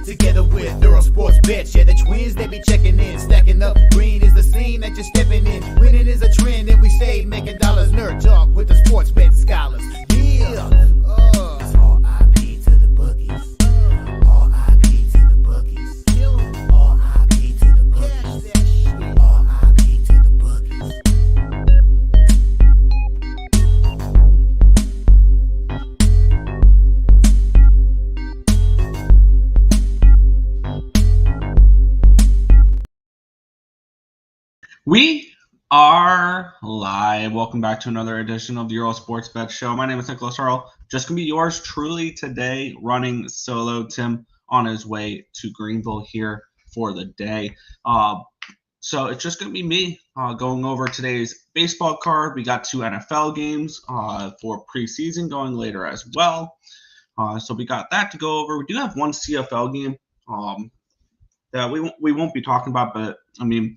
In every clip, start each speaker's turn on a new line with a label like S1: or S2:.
S1: together with Earle Sports Bets. Yeah, the twins, they be checking in, stacking up. Green is the scene that you're stepping in. Winning is a trend, and we stay making dollars. Nerd talk with the sports bet scholars. Yeah. It's R.I.P. to the bookies. R.I.P. to the bookies. R.I.P. to the bookies. R.I.P. to the bookies.
S2: We are live. Welcome back to another edition of the Earle Sports Bet Show. My name is Nicholas Earle. Just going to be yours truly today, running solo. Tim on his way to Greenville here for the day. So it's just going to be me going over today's baseball card. We got 2 NFL games for preseason going later as well. So we got that to go over. We do have one CFL game that we won't be talking about, but I mean,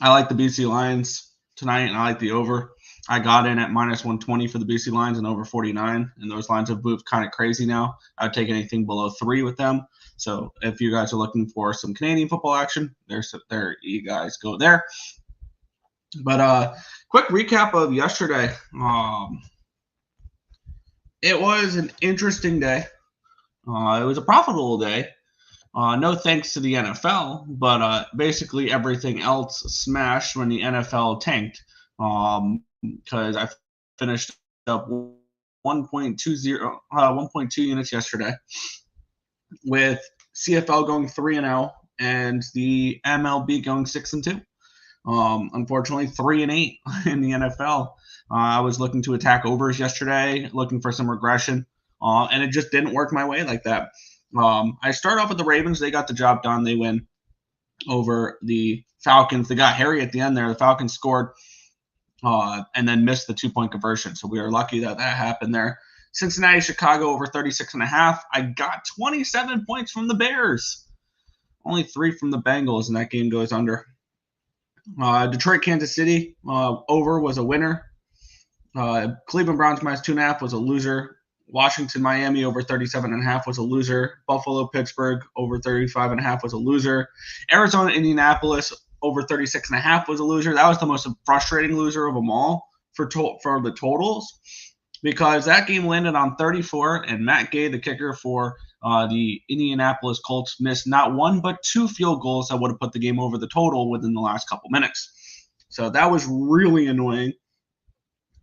S2: I like the BC Lions tonight, and I like the over. I got in at minus 120 for the BC Lions and over 49, and those lines have moved kind of crazy now. I'd take anything below 3 with them. So if you guys are looking for some Canadian football action, there you guys go there. But quick recap of yesterday. It was an interesting day. It was a profitable day. No thanks to the NFL, but basically everything else smashed when the NFL tanked. Because I finished up 1.2 units yesterday, with CFL going 3-0 and the MLB going 6-2. Unfortunately, 3-8 in the NFL. I was looking to attack overs yesterday, looking for some regression, and it just didn't work my way like that. I start off with the Ravens. They got the job done. They win over the Falcons. They got hairy at the end there. The Falcons scored and then missed the 2-point conversion. So we are lucky that happened there. Cincinnati, Chicago over 36.5. I got 27 points from the Bears. Only 3 from the Bengals, and that game goes under. Detroit, Kansas City over was a winner. Cleveland Browns minus 2.5 was a loser. Washington, Miami over 37.5 was a loser. Buffalo, Pittsburgh over 35.5 was a loser. Arizona, Indianapolis over 36.5 was a loser. That was the most frustrating loser of them all for the totals, because that game landed on 34, and Matt Gay, the kicker for the Indianapolis Colts, missed not 1 but 2 field goals that would have put the game over the total within the last couple minutes. So that was really annoying.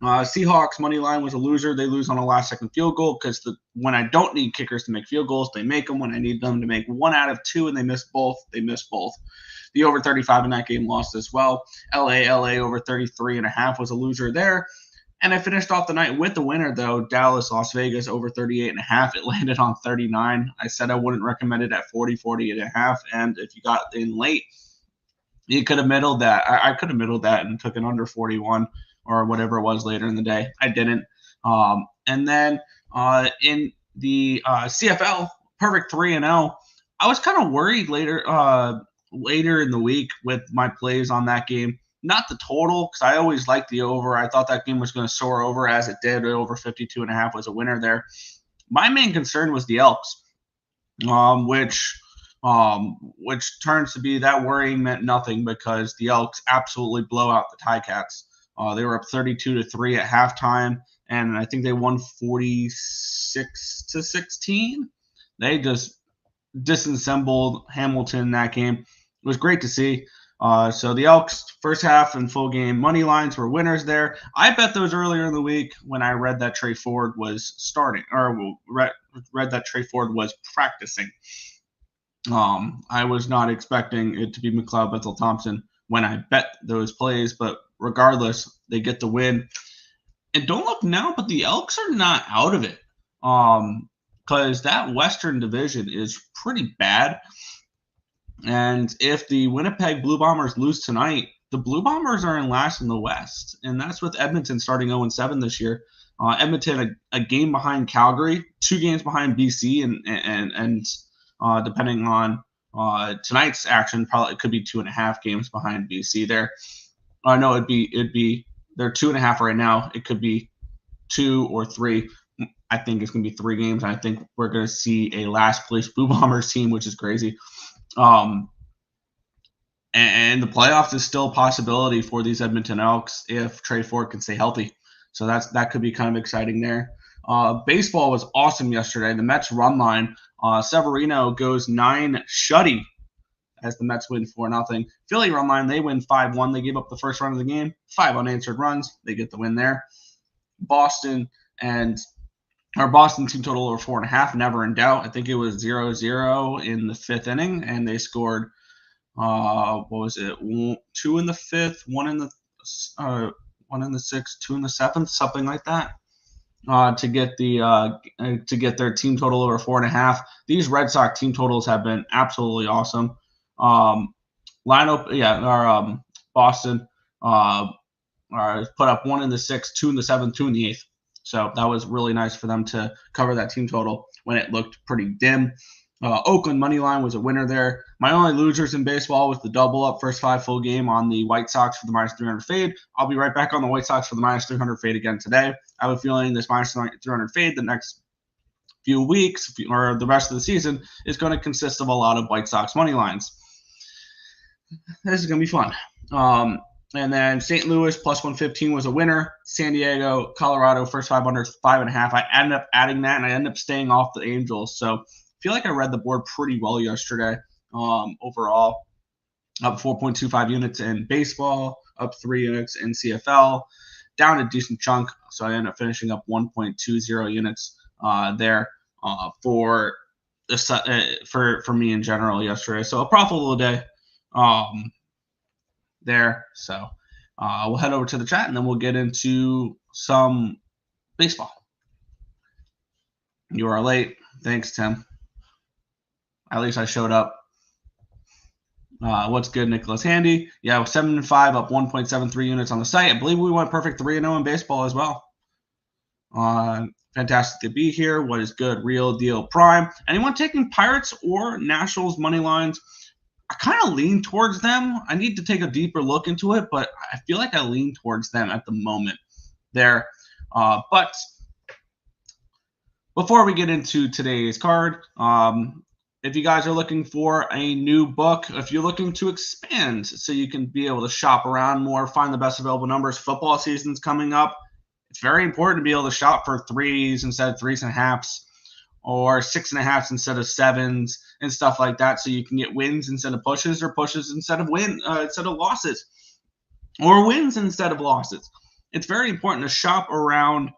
S2: Seahawks money line was a loser. They lose on a last-second field goal because when I don't need kickers to make field goals, they make them. When I need them to make 1 out of 2 and they miss both, they miss both. The over 35 in that game lost as well. LA over 33.5 was a loser there. And I finished off the night with the winner, though. Dallas, Las Vegas over 38.5. It landed on 39. I said I wouldn't recommend it at 40.5. And if you got in late, you could have middled that. I could have middled that and took it under 41. Or whatever it was later in the day. I didn't. And then in the CFL, perfect 3-0. I was kind of worried later in the week with my plays on that game. Not the total, because I always liked the over. I thought that game was going to soar over, as it did. Over 52.5 was a winner there. My main concern was the Elks, which turns to be that worrying meant nothing, because the Elks absolutely blow out the Ticats. They were up 32-3 at halftime, and I think they won 46-16. They just disassembled Hamilton in that game. It was great to see. So the Elks first half and full game money lines were winners there. I bet those earlier in the week when I read that Trey Ford was starting, or read that Trey Ford was practicing. I was not expecting it to be McLeod Bethel-Thompson when I bet those plays, but regardless, they get the win. And don't look now, but the Elks are not out of it, because that Western Division is pretty bad. And if the Winnipeg Blue Bombers lose tonight, the Blue Bombers are in last in the West, and that's with Edmonton starting 0-7 this year. Edmonton a game behind Calgary, 2 games behind BC, and depending on tonight's action, probably it could be 2.5 games behind BC there. No, it'd be they're 2.5 right now. It could be 2 or 3. I think it's going to be 3 games. I think we're going to see a last place Blue Bombers team, which is crazy. And the playoffs is still a possibility for these Edmonton Elks if Trey Ford can stay healthy. So that could be kind of exciting there. Baseball was awesome yesterday. The Mets run line, Severino goes 9 shutty as the Mets win 4-0. Philly run line, they win 5-1. They gave up the first run of the game, 5 unanswered runs. They get the win there. Boston team total over 4.5, never in doubt. I think it was 0-0 in the 5th inning, and they scored 2 in the 5th, 1 in the 6th, 2 in the 7th, something like that, to get their team total over 4.5. These Red Sox team totals have been absolutely awesome. Boston put up 1 in the 6th, 2 in the 7th, 2 in the 8th. So that was really nice for them to cover that team total when it looked pretty dim. Oakland money line was a winner there. My only losers in baseball was the double up first 5 full game on the White Sox for the -300 fade. I'll be right back on the White Sox for the -300 fade again today. I have a feeling this -300 fade the next few weeks or the rest of the season is going to consist of a lot of White Sox money lines. This is going to be fun. And then St. Louis +115 was a winner. San Diego, Colorado, first 5 under 5.5. I ended up adding that, and I ended up staying off the Angels. So I feel like I read the board pretty well yesterday. Overall, up 4.25 units in baseball, up 3 units in CFL, down a decent chunk. So I ended up finishing up 1.20 units there for me in general yesterday. So a profitable day. There. So we'll head over to the chat and then we'll get into some baseball. You are late. Thanks, Tim. At least I showed up. What's good, Nicholas Handy? Yeah, 7-5, up 1.73 units on the site. I believe we went perfect 3-0 in baseball as well. Fantastic to be here. What is good? Real deal prime. Anyone taking Pirates or Nationals money lines? I kind of lean towards them. I need to take a deeper look into it, but I feel like I lean towards them at the moment there. But before we get into today's card, if you guys are looking for a new book, if you're looking to expand so you can be able to shop around more, find the best available numbers, football season's coming up. It's very important to be able to shop for 3s instead of 3.5s. Or 6.5s instead of 7s and stuff like that, so you can get wins instead of pushes, or pushes instead of losses, or wins instead of losses. It's very important to shop around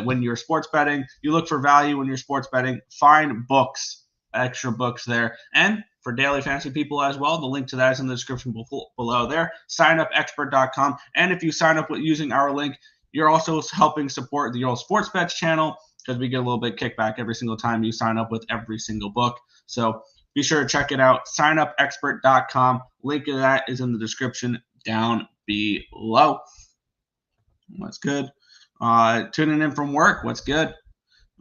S2: when you're sports betting. You look for value when you're sports betting. Find books, extra books there, and for daily fantasy people as well. The link to that is in the description below there. Signupexpert.com, and if you sign up using our link, you're also helping support the Earle Sports Bets channel, because we get a little bit kickback every single time you sign up with every single book. So be sure to check it out. Signupexpert.com. Link to that is in the description down below. What's good? Tuning in from work. What's good?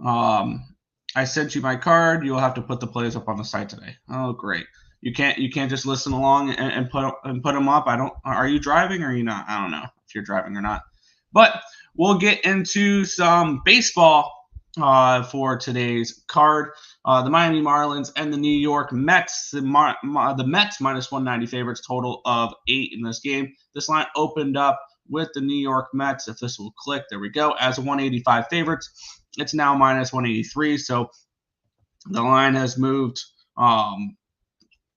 S2: I sent you my card. You'll have to put the plays up on the site today. Oh, great. You can't just listen along and put them up. Are you driving or are you not? I don't know if you're driving or not. But we'll get into some baseball for today's card. The Miami Marlins and the New York Mets. The Mets -190 favorites, total of 8 in this game. This line opened up with the New York Mets. If this will click, there we go. As 185 favorites, it's now -183. So the line has moved all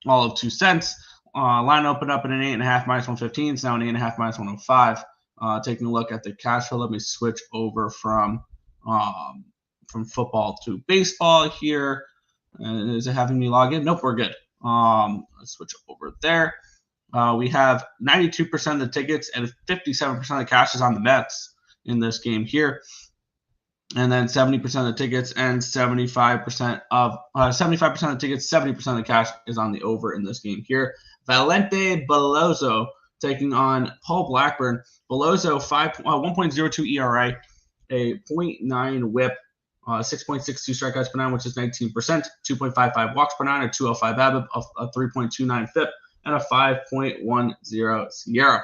S2: of 2 cents. Line opened up at an 8.5 -115. It's now an 8.5 -105. Taking a look at the cash flow, let me switch over from football to baseball here. Is it having me log in? Nope, we're good. Let's switch over there. We have 92% of the tickets and 57% of the cash is on the Mets in this game here. And then 70% of the tickets and 75% of the tickets, 70% of the cash is on the over in this game here. Valente Beloso taking on Paul Blackburn. Beloso 1.02 ERA, a 0.9 WHIP, 6.62 strikeouts per 9, which is 19%, 2.55 walks per 9, a 205 BABIP, a 3.29 FIP, and a 5.10 SIERA.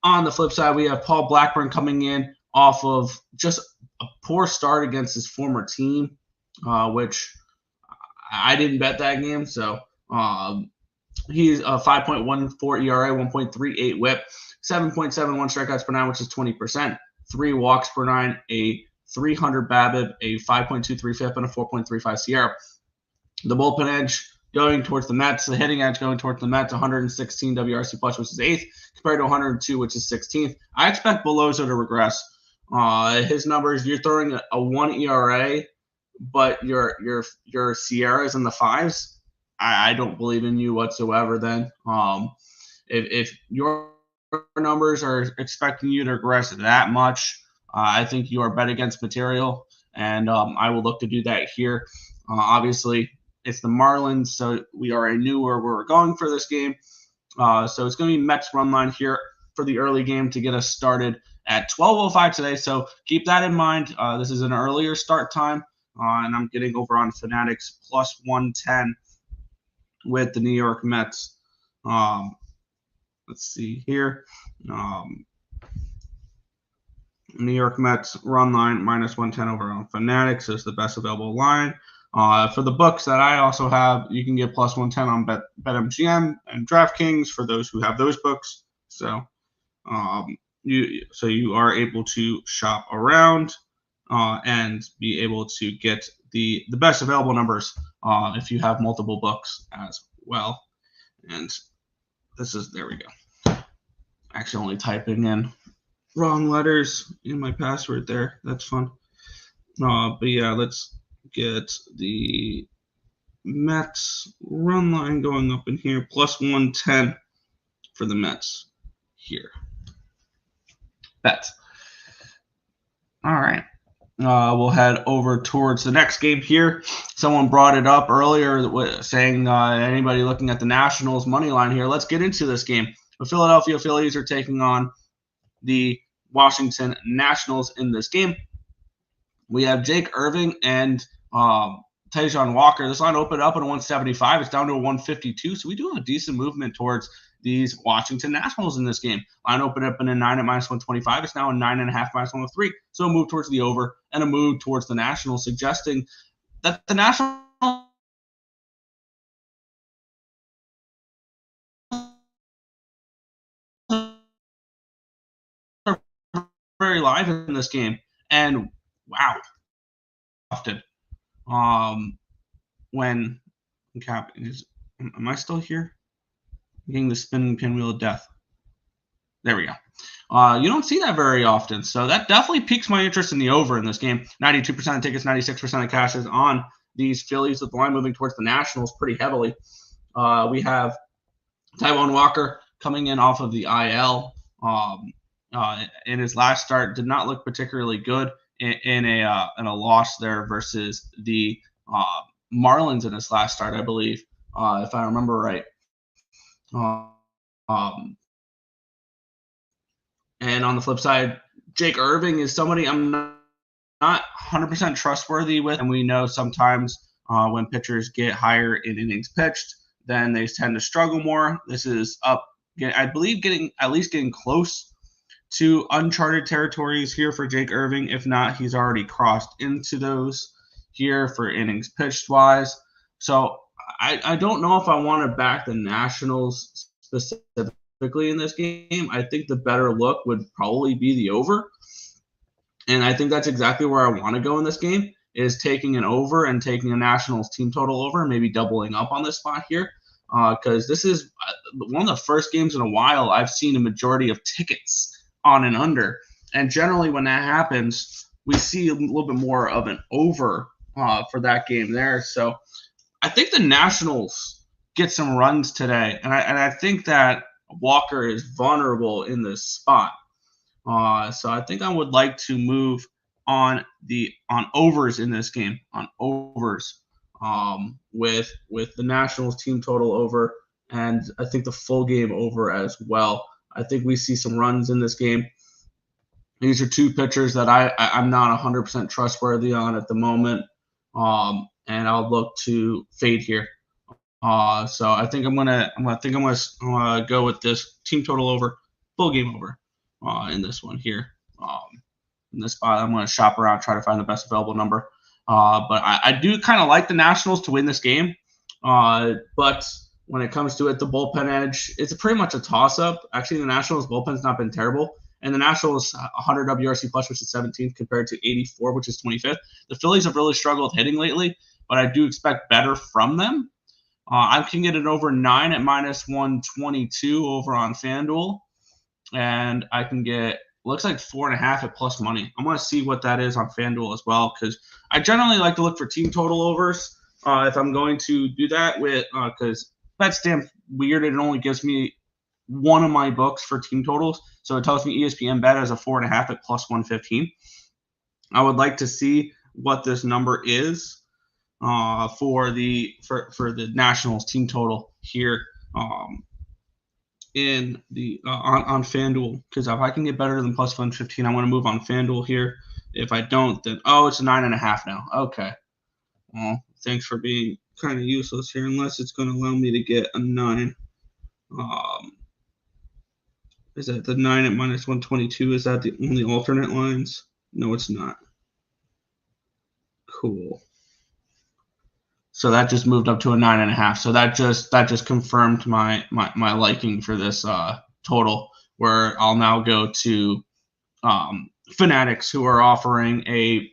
S2: On the flip side, we have Paul Blackburn coming in off of just a poor start against his former team, which I didn't bet that game. So he's a 5.14 ERA, 1.38 WHIP, 7.71 strikeouts per nine, which is 20%, 3 walks per nine, a 300 BABIP, a 5.23 FIP, and a 4.35 SIERA. The bullpen edge going towards the Mets, the hitting edge going towards the Mets, 116 WRC plus, which is 8th, compared to 102, which is 16th. I expect Beloso to regress. His numbers, you're throwing a 1 ERA, but your SIERA is in the 5s. I don't believe in you whatsoever then. If your numbers are expecting you to regress that much, I think you are bet against material, and I will look to do that here. Obviously, it's the Marlins, so we already knew where we were going for this game. So it's going to be Mets run line here for the early game to get us started at 12:05 today. So keep that in mind. This is an earlier start time, and I'm getting over on Fanatics plus 110 with the New York Mets. Let's see here. New York Mets run line minus 110 over on Fanatics is the best available line. For the books that I also have, you can get plus 110 on BetMGM and DraftKings for those who have those books. So you are able to shop around and be able to get the best available numbers if you have multiple books as well. And there we go. Actually only typing in wrong letters in my password there. That's fun. But yeah, let's get the Mets run line going up in here. Plus 110 for the Mets here. Bets. All right. We'll head over towards the next game here. Someone brought it up earlier saying anybody looking at the Nationals money line here. Let's get into this game. The Philadelphia Phillies are taking on the Washington Nationals in this game. We have Jake Irving and Taijuan Walker. This line opened up at a 175. It's down to a 152. So we do have a decent movement towards these Washington Nationals in this game. Line opened up in a 9 at minus 125. It's now a 9.5 minus 103. So a move towards the over and a move towards the Nationals, suggesting that the Nationals are very live in this game. And wow, often when Cappit is, am I still here? I'm getting the spinning pinwheel of death. There we go. You don't see that very often, so that definitely piques my interest in the over in this game. 92% of tickets, 96% of cashes on these Phillies, with the line moving towards the Nationals pretty heavily. We have Taijuan Walker coming in off of the IL. In his last start, did not look particularly good in a loss there versus the Marlins in his last start, I believe, if I remember right. And on the flip side, Jake Irving is somebody I'm not 100% trustworthy with, and we know sometimes when pitchers get higher in innings pitched, then they tend to struggle more. This is up, I believe, getting close to uncharted territories here for Jake Irving. If not, he's already crossed into those here for innings pitched wise. So I don't know if I want to back the Nationals specifically in this game. I think the better look would probably be the over. And I think that's exactly where I want to go in this game, is taking an over and taking a Nationals team total over and maybe doubling up on this spot here. Because this is one of the first games in a while I've seen a majority of tickets on and under. And generally when that happens, we see a little bit more of an over for that game there. So I think the Nationals get some runs today. And I think that Walker is vulnerable in this spot. So I think I would like to move on overs in this game, on overs with the Nationals team total over, and I think the full game over as well. I think we see some runs in this game. These are two pitchers that I'm not 100% trustworthy on at the moment, and I'll look to fade here. So I think I'm gonna go with this team total over, full game over in this one here. in this spot. I'm going to shop around, try to find the best available number. But I do kind of like the Nationals to win this game. But when it comes to it, the bullpen edge, it's pretty much a toss-up. Actually, the Nationals' bullpen's not been terrible. And the Nationals 100 WRC plus, which is 17th, compared to 84, which is 25th. The Phillies have really struggled hitting lately, but I do expect better from them. I can get it over 9 at minus 122 over on FanDuel. And I can get, looks like 4.5 at plus money. I'm going to see what that is on FanDuel as well, because I generally like to look for team total overs if I'm going to do that, with because BetStamp's weird. It only gives me one of my books for team totals. So it tells me ESPN bet as a 4.5 at plus 115. I would like to see what this number is for the Nationals team total here in the on FanDuel, because if I can get better than plus 115, I want to move on FanDuel here. If I don't, then it's a 9.5 now. Okay. Well, thanks for being kind of useless here, unless it's going to allow me to get a 9. Is that the 9 at minus 122? Is that the only alternate lines? No, it's not. Cool. So that just moved up to a 9.5. So that just confirmed my liking for this total, where I'll now go to Fanatics, who are offering a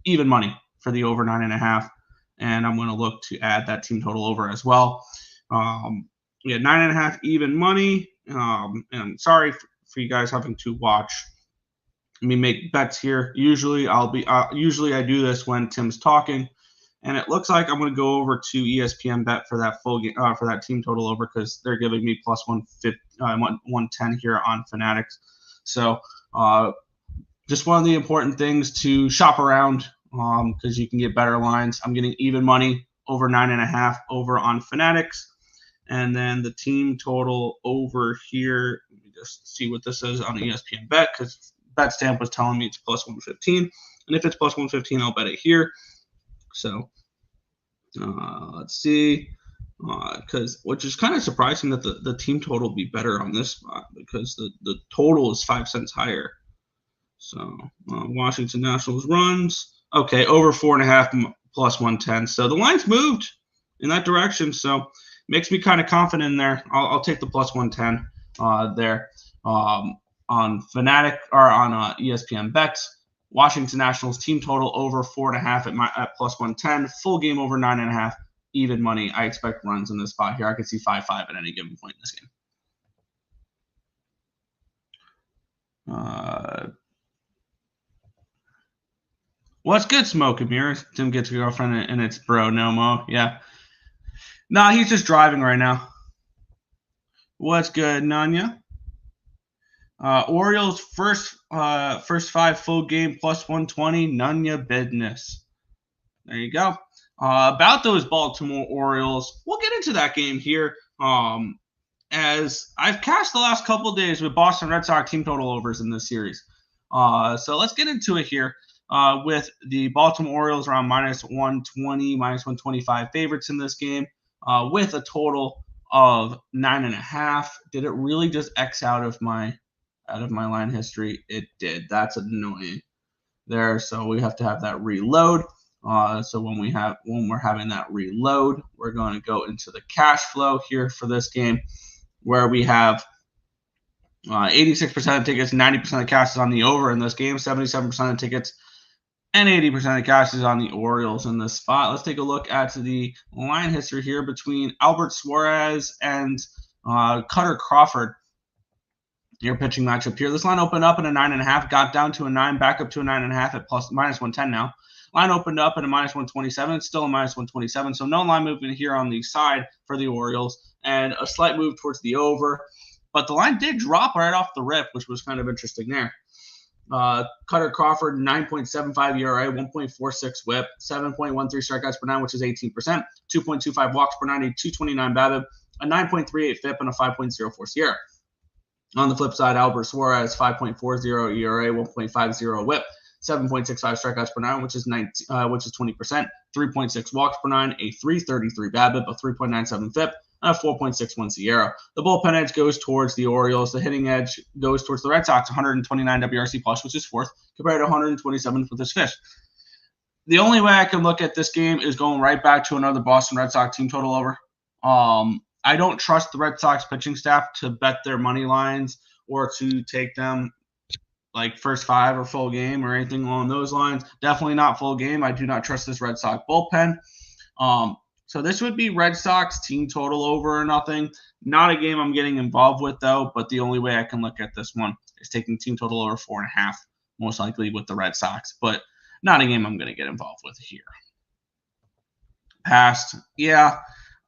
S2: even money for the over 9.5, and I'm going to look to add that team total over as well. We had 9.5 even money. And I'm sorry for you guys having to watch me make bets here. Usually I do this when Tim's talking, and it looks like I'm going to go over to ESPN bet for that full game, for that team total over, because they're giving me plus 110 here on Fanatics. So just one of the important things to shop around, because you can get better lines. I'm getting even money over 9.5 over on Fanatics. And then the team total over here, let me just see what this is on ESPN bet, because BetStamp was telling me it's plus 115. And if it's plus 115, I'll bet it here. So let's see, which is kind of surprising that the team total will be better on this spot, because the total is 5 cents higher. So Washington Nationals runs. Okay, over 4.5 plus 110. So the line's moved in that direction. So makes me kind of confident in there. I'll take the plus 110 there on Fanatic, or on ESPN bets. Washington Nationals team total over 4.5 at plus 110. Full game over 9.5. Even money. I expect runs in this spot here. I could see 5-5 at any given point in this game. What's good, Smoke and Mirrors? Tim gets a girlfriend and it's bro Nomo. Yeah. Nah, he's just driving right now. What's good, Nanya? Orioles first 5 full game plus 120. Nanya business. There you go. About those Baltimore Orioles, we'll get into that game here. As I've cashed the last couple of days with Boston Red Sox team total overs in this series. So let's get into it here. With the Baltimore Orioles around minus 120, minus 125 favorites in this game, with a total of 9.5. Did it really just X out of my line history? It did. That's annoying there. So we have to have that reload. So when we're having that reload, we're going to go into the cash flow here for this game, where we have 86% of tickets, 90% of cash is on the over in this game, 77% of tickets, and 80% of cash is on the Orioles in this spot. Let's take a look at the line history here between Albert Suarez and Cutter Crawford. Your pitching matchup here. This line opened up at a 9.5, got down to a 9, back up to a 9.5 at minus 110 now. Line opened up at a minus 127. It's still a minus 127. So no line movement here on the side for the Orioles, and a slight move towards the over. But the line did drop right off the rip, which was kind of interesting there. Cutter Crawford, 9.75 ERA, 1.46 whip, 7.13 strikeouts per 9, which is 18%, 2.25 walks per 90, 229 BABIP, a 9.38 FIP, and a 5.04 SIERA. On the flip side, Albert Suarez, 5.40 ERA, 1.50 whip, 7.65 strikeouts per 9, which is 20%, 3.6 walks per 9, a 3.33 BABIP, a 3.97 FIP, and a 4.61 SIERA. The bullpen edge goes towards the Orioles. The hitting edge goes towards the Red Sox, 129 WRC plus, which is fourth, compared to 127 for this fifth. The only way I can look at this game is going right back to another Boston Red Sox team total over. I don't trust the Red Sox pitching staff to bet their money lines or to take them like first five or full game or anything along those lines. Definitely not full game. I do not trust this Red Sox bullpen. So this would be Red Sox team total over or nothing. Not a game I'm getting involved with, though, but the only way I can look at this one is taking team total over 4.5, most likely with the Red Sox, but not a game I'm going to get involved with here. Passed. Yeah,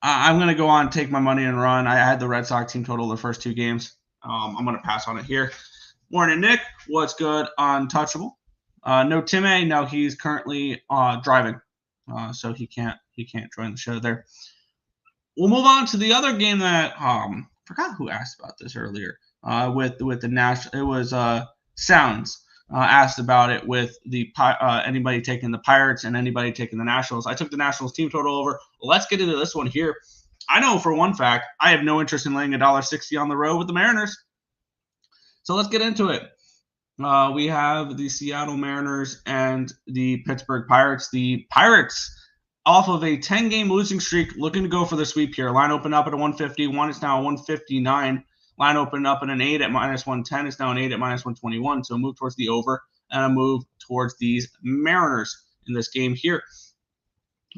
S2: I'm going to go on, take my money and run. I had the Red Sox team total the first two games. I'm going to pass on it here. Morning, Nick. What's good? Untouchable. No Timmy. No, he's currently driving, so he can't join the show there. We'll move on to the other game that forgot who asked about this earlier. With the National, it was Sounds asked about it with the anybody taking the Pirates and anybody taking the Nationals. I took the Nationals team total over. Let's get into this one here. I know for one fact I have no interest in laying $1.60 on the road with the Mariners. So let's get into it. We have the Seattle Mariners and the Pittsburgh Pirates. The Pirates, off of a 10-game losing streak, looking to go for the sweep here. Line opened up at a 151. It's now a 159. Line opened up at an 8 at -110. It's now an 8 at -121. So a move towards the over and a move towards these Mariners in this game here.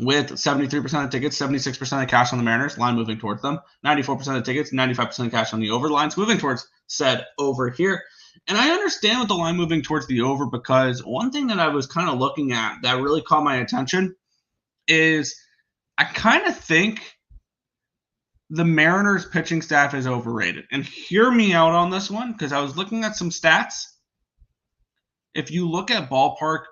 S2: With 73% of tickets, 76% of cash on the Mariners, line moving towards them. 94% of tickets, 95% of cash on the over. Lines moving towards said over here. And I understand with the line moving towards the over because one thing that I was kind of looking at that really caught my attention is I kind of think the Mariners pitching staff is overrated. And hear me out on this one because I was looking at some stats. If you look at ballpark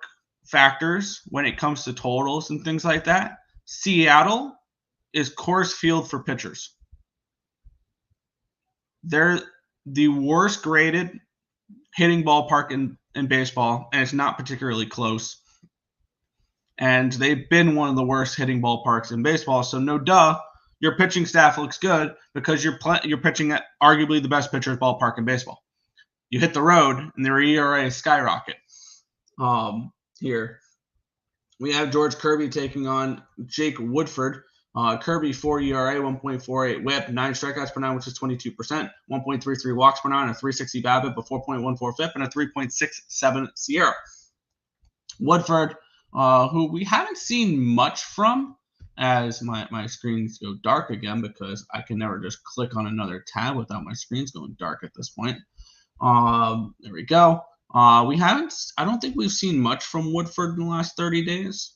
S2: factors when it comes to totals and things like that, Seattle is Coors Field for pitchers. They're the worst graded hitting ballpark in baseball, and it's not particularly close. And they've been one of the worst hitting ballparks in baseball. So no duh, your pitching staff looks good because you're pitching at arguably the best pitcher's ballpark in baseball. You hit the road, and their ERA skyrocket. Here we have George Kirby taking on Jake Woodford. Kirby 4 ERA, 1.48 WHIP, 9 strikeouts per 9, which is 22%, 1.33 walks per 9, a 360 BABIP, a 4.14 FIP, and a 3.67 SIERA. Woodford, who we haven't seen much from, as my screens go dark again because I can never just click on another tab without my screens going dark at this point. There we go. I don't think we've seen much from Woodford in the last 30 days.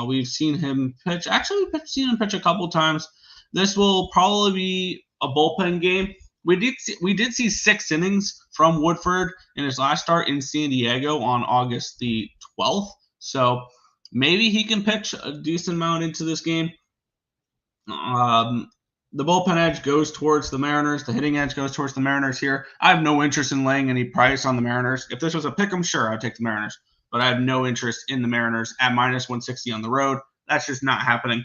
S2: We've seen him pitch. Actually, we've seen him pitch a couple times. This will probably be a bullpen game. We did see 6 innings from Woodford in his last start in San Diego on August the 12th. So maybe he can pitch a decent amount into this game. The bullpen edge goes towards the Mariners. The hitting edge goes towards the Mariners here. I have no interest in laying any price on the Mariners. If this was a pick'em, sure, I'd take the Mariners. But I have no interest in the Mariners at -160 on the road. That's just not happening.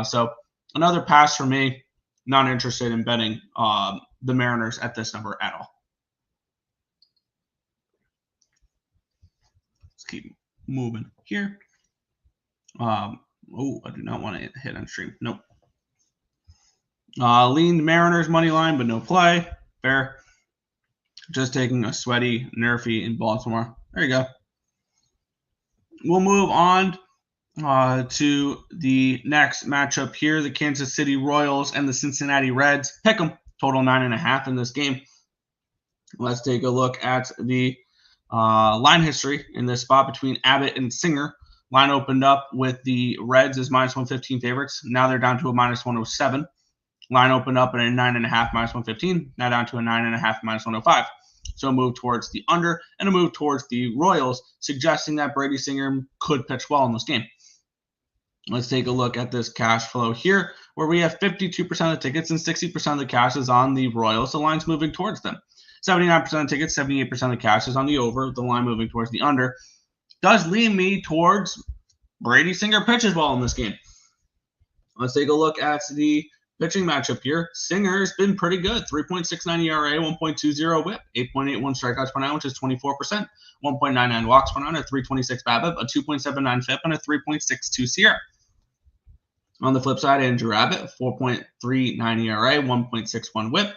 S2: So another pass for me. Not interested in betting the Mariners at this number at all. Let's keep moving here. I do not want to hit on stream. Nope. Leaned Mariners money line, but no play. Fair. Just taking a sweaty Nerfy in Baltimore. There you go. We'll move on to the next matchup here. The Kansas City Royals and the Cincinnati Reds. Pick 'em. Total 9.5 in this game. Let's take a look at the line history in this spot between Abbott and Singer. Line opened up with the Reds as -115 favorites. Now they're down to a -107. Line opened up at a 9.5 -115. Now down to a 9.5 -105. So a move towards the under and a move towards the Royals, suggesting that Brady Singer could pitch well in this game. Let's take a look at this cash flow here, where we have 52% of the tickets and 60% of the cash is on the Royals. The line's moving towards them. 79% of tickets, 78% of the cash is on the over. The line moving towards the under. Does lean me towards Brady Singer pitches well in this game. Let's take a look at the Pitching matchup here, Singer's been pretty good. 3.69 ERA, 1.20 whip, 8.81 strikeouts per nine, which is 24%, 1.99 walks per nine, a 3.26 BABIP, a 2.79 FIP, and a 3.62 SIERA. On the flip side, Andrew Abbott, 4.39 ERA, 1.61 whip,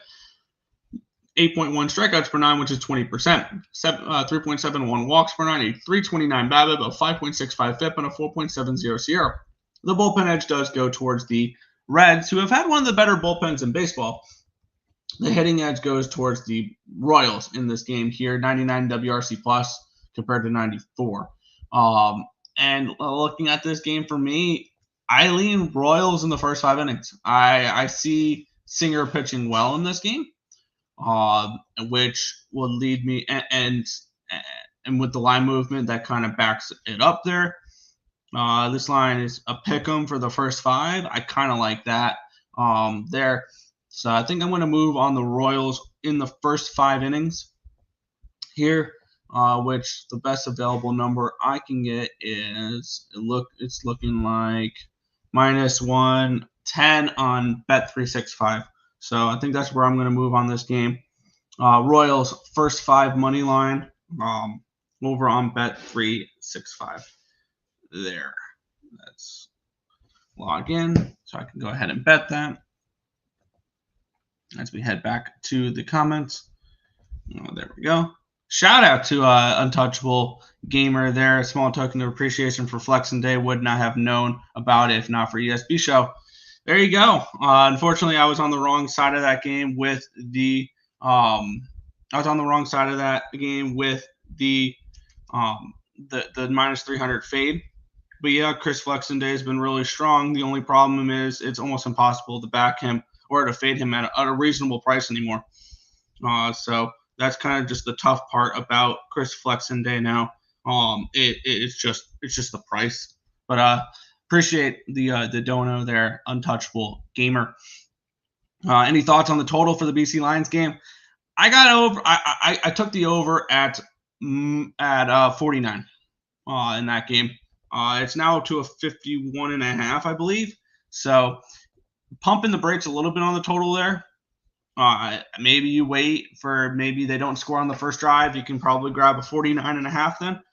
S2: 8.1 strikeouts per nine, which is 20%, 3.71 walks per nine, a 3.29 BABIP, a 5.65 FIP, and a 4.70 SIERA. The bullpen edge does go towards the Reds, who have had one of the better bullpens in baseball. The hitting edge goes towards the Royals in this game here, 99 WRC plus compared to 94. And looking at this game for me, I lean Royals in the first 5 innings. I see Singer pitching well in this game, which will lead me and with the line movement that kind of backs it up there. This line is a pick 'em for the first 5. I kind of like that there. So I think I'm going to move on the Royals in the first 5 innings here, which the best available number I can get is it's looking like -110 on Bet365. So I think that's where I'm going to move on this game. Royals first 5 money line over on Bet365. There. Let's log in so I can go ahead and bet that. As we head back to the comments. There we go. Shout out to Untouchable Gamer there. A small token of appreciation for Flexing Day. Would not have known about it if not for ESB Show. There you go. Unfortunately, I was on the wrong side of that game with the -300 fade. But yeah, Chris Flexing Day has been really strong. The only problem is it's almost impossible to back him or to fade him at a reasonable price anymore. So that's kind of just the tough part about Chris Flexing Day now. It's just the price. But appreciate the dono there, Untouchable Gamer. Any thoughts on the total for the BC Lions game? I got over. I took the over at 49 in that game. It's now up to a 51.5, I believe. So pumping the brakes a little bit on the total there. Maybe you wait for maybe they don't score on the first drive. You can probably grab a 49.5 then.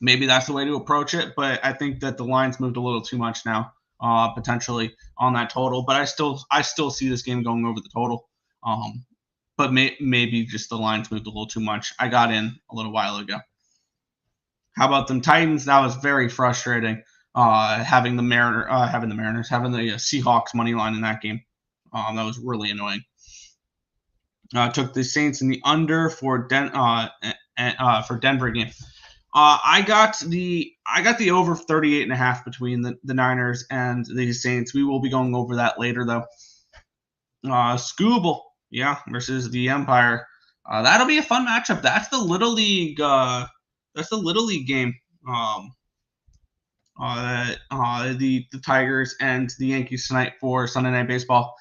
S2: Maybe that's the way to approach it. But I think that the line's moved a little too much now, potentially on that total. But I still see this game going over the total. But maybe just the line's moved a little too much. I got in a little while ago. How about them Titans? That was very frustrating. Having the Seahawks money line in that game. That was really annoying. Took the Saints in the under for Denver game. I got the over 38.5 between the Niners and the Saints. We will be going over that later though. Scooble, versus the Empire. That'll be a fun matchup. That's the Little League. That's the Little League game. The Tigers and the Yankees tonight for Sunday Night Baseball.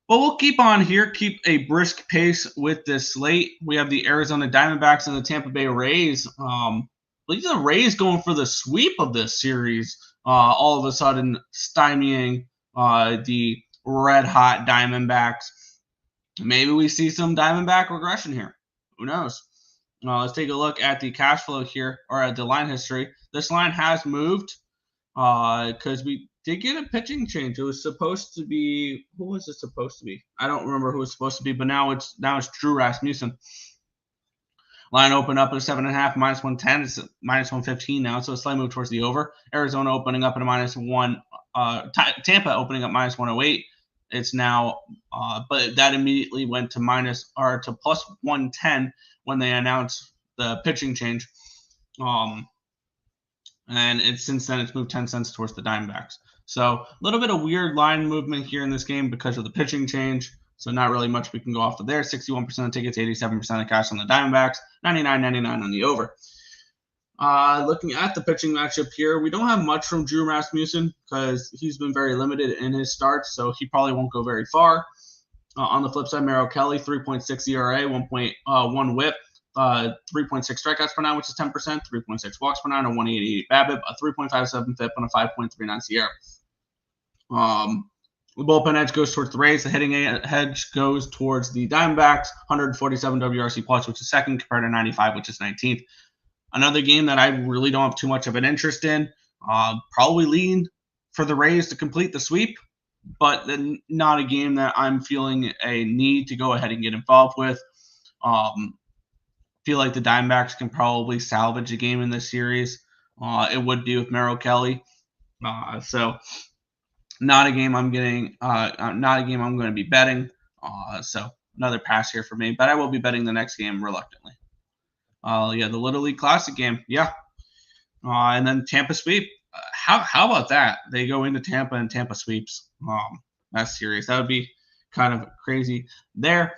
S2: But we'll keep on here, keep a brisk pace with this slate. We have the Arizona Diamondbacks and the Tampa Bay Rays. These are the Rays going for the sweep of this series. All of a sudden stymieing the red-hot Diamondbacks. Maybe we see some Diamondback regression here. Who knows? Let's take a look at the cash flow here, or at the line history. This line has moved because we did get a pitching change. It was supposed to be, who was it supposed to be? I don't remember who it was supposed to be, but now it's Drew Rasmussen. Line opened up at 7.5, -110. It's -115 now, so a slight move towards the over. Arizona opening up at a -1. Tampa opening up -108. It's now, but that immediately went to +110 when they announced the pitching change. And since then it's moved 10 cents towards the Diamondbacks. So a little bit of weird line movement here in this game because of the pitching change. So not really much we can go off of there. 61% of tickets, 87% of cash on the Diamondbacks, 99.99 on the over. Looking at the pitching matchup here, we don't have much from Drew Rasmussen because he's been very limited in his starts, so he probably won't go very far. On the flip side, Merrill Kelly, 3.6 ERA, 1.1 whip, 3.6 strikeouts per nine, which is 10%, 3.6 walks per nine, a 188 BABIP, a 3.57 FIP, and a 5.39 SIERA. The bullpen edge goes towards the Rays. The hitting edge goes towards the Diamondbacks. 147 WRC plus, which is second, compared to 95, which is 19th. Another game that I really don't have too much of an interest in. Probably lean for the Rays to complete the sweep, but then not a game that I'm feeling a need to go ahead and get involved with. Feel like the Diamondbacks can probably salvage a game in this series. It would be with Merrill Kelly. So not a game I'm getting. Not a game I'm going to be betting. So another pass here for me. But I will be betting the next game reluctantly. The Little League Classic game. Yeah. And then Tampa sweep. How about that? They go into Tampa and Tampa sweeps. That's serious. That would be kind of crazy there.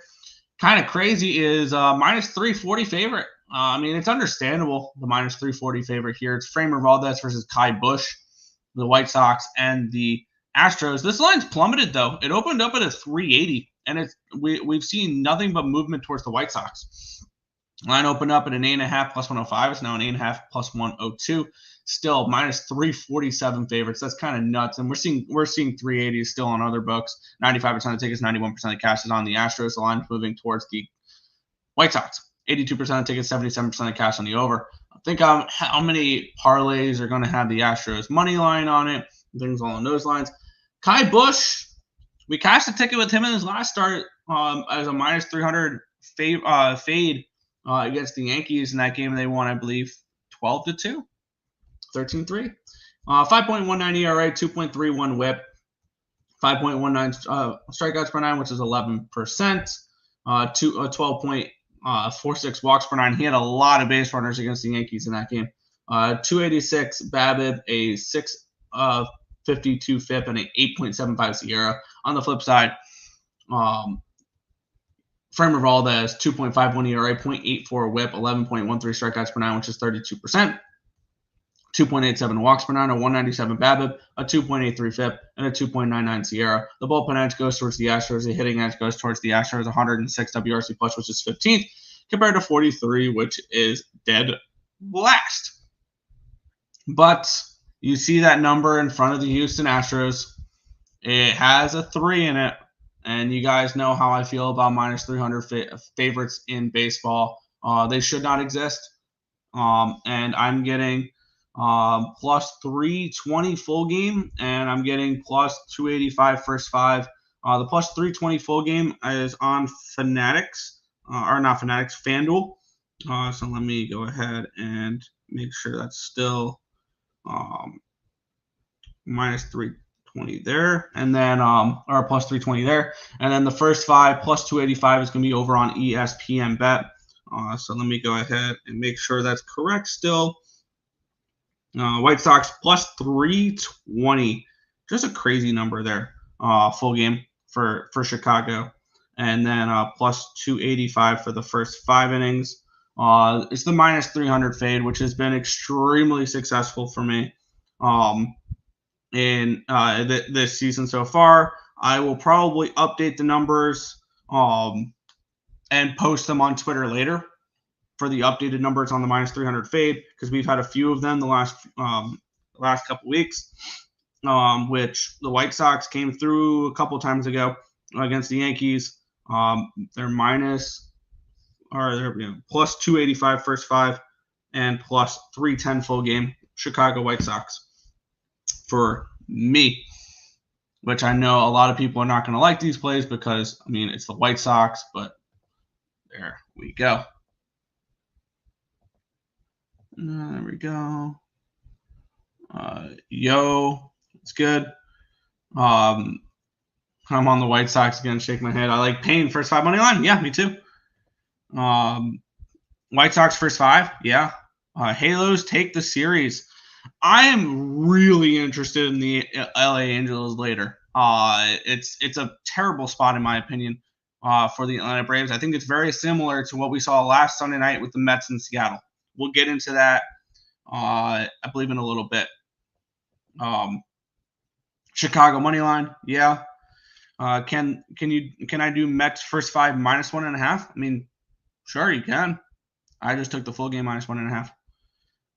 S2: Kind of crazy is minus 340 favorite. It's understandable, the minus 340 favorite here. It's Framber Valdez versus Kai Busch, the White Sox, and the Astros. This line's plummeted, though. It opened up at a 380, and we've seen nothing but movement towards the White Sox. Line opened up at an 8.5 plus 105. It's now an 8.5 plus 102. Still minus 347 favorites. That's kind of nuts. And we're seeing 380s still on other books. 95% of tickets, 91% of cash is on the Astros. The line's moving towards the White Sox. 82% of tickets, 77% of cash on the over. I think how many parlays are going to have the Astros money line on it, things along those lines. Kai Busch, we cashed a ticket with him in his last start as a minus 300 fade against the Yankees in that game. They won, I believe, 12-2. 13-3. 5.19 ERA, 2.31 whip, 5.19 strikeouts per nine, which is 11%. 12.46 walks per nine. He had a lot of base runners against the Yankees in that game. 286 BABIP, a 6.52 FIP, and an 8.75 SIERA. On the flip side, Framber Valdez, 2.51 ERA, 0.84 whip, 11.13 strikeouts per nine, which is 32%. 2.87 walks per nine, a 197 BABIP, a 2.83 FIP, and a 2.99 SIERA. The bullpen edge goes towards the Astros. The hitting edge goes towards the Astros. 106 WRC plus, which is 15th, compared to 43, which is dead last. But you see that number in front of the Houston Astros. It has a 3 in it, and you guys know how I feel about minus 300 favorites in baseball. They should not exist. And I'm getting plus 320 full game, and I'm getting plus 285 first five. The plus 320 full game is on Fanatics, or not Fanatics, FanDuel. So let me go ahead and make sure that's still minus 320 there, and then or plus 320 there, and then the first five plus 285 is going to be over on ESPN Bet. So let me go ahead and make sure that's correct still. White Sox plus 320, just a crazy number there. Full game for Chicago, and then plus 285 for the first 5 innings. It's the minus 300 fade, which has been extremely successful for me in this season so far. I will probably update the numbers and post them on Twitter later for the updated numbers on the minus 300 fade, because we've had a few of them the last couple weeks, which the White Sox came through a couple times ago against the Yankees. They're plus 285 first 5 and plus 310 full game. Chicago White Sox for me, which I know a lot of people are not going to like these plays because, it's the White Sox, but there we go. There we go. It's good. I'm on the White Sox again. Shake my head. I like Payne first 5 money line. Yeah, me too. White Sox first 5. Yeah. Halos take the series. I am really interested in the LA Angels later. It's a terrible spot in my opinion for the Atlanta Braves. I think it's very similar to what we saw last Sunday night with the Mets in Seattle. We'll get into that, I believe, in a little bit. Chicago money line, yeah. Can I do Mets first 5 minus 1.5? Sure you can. I just took the full game minus 1.5.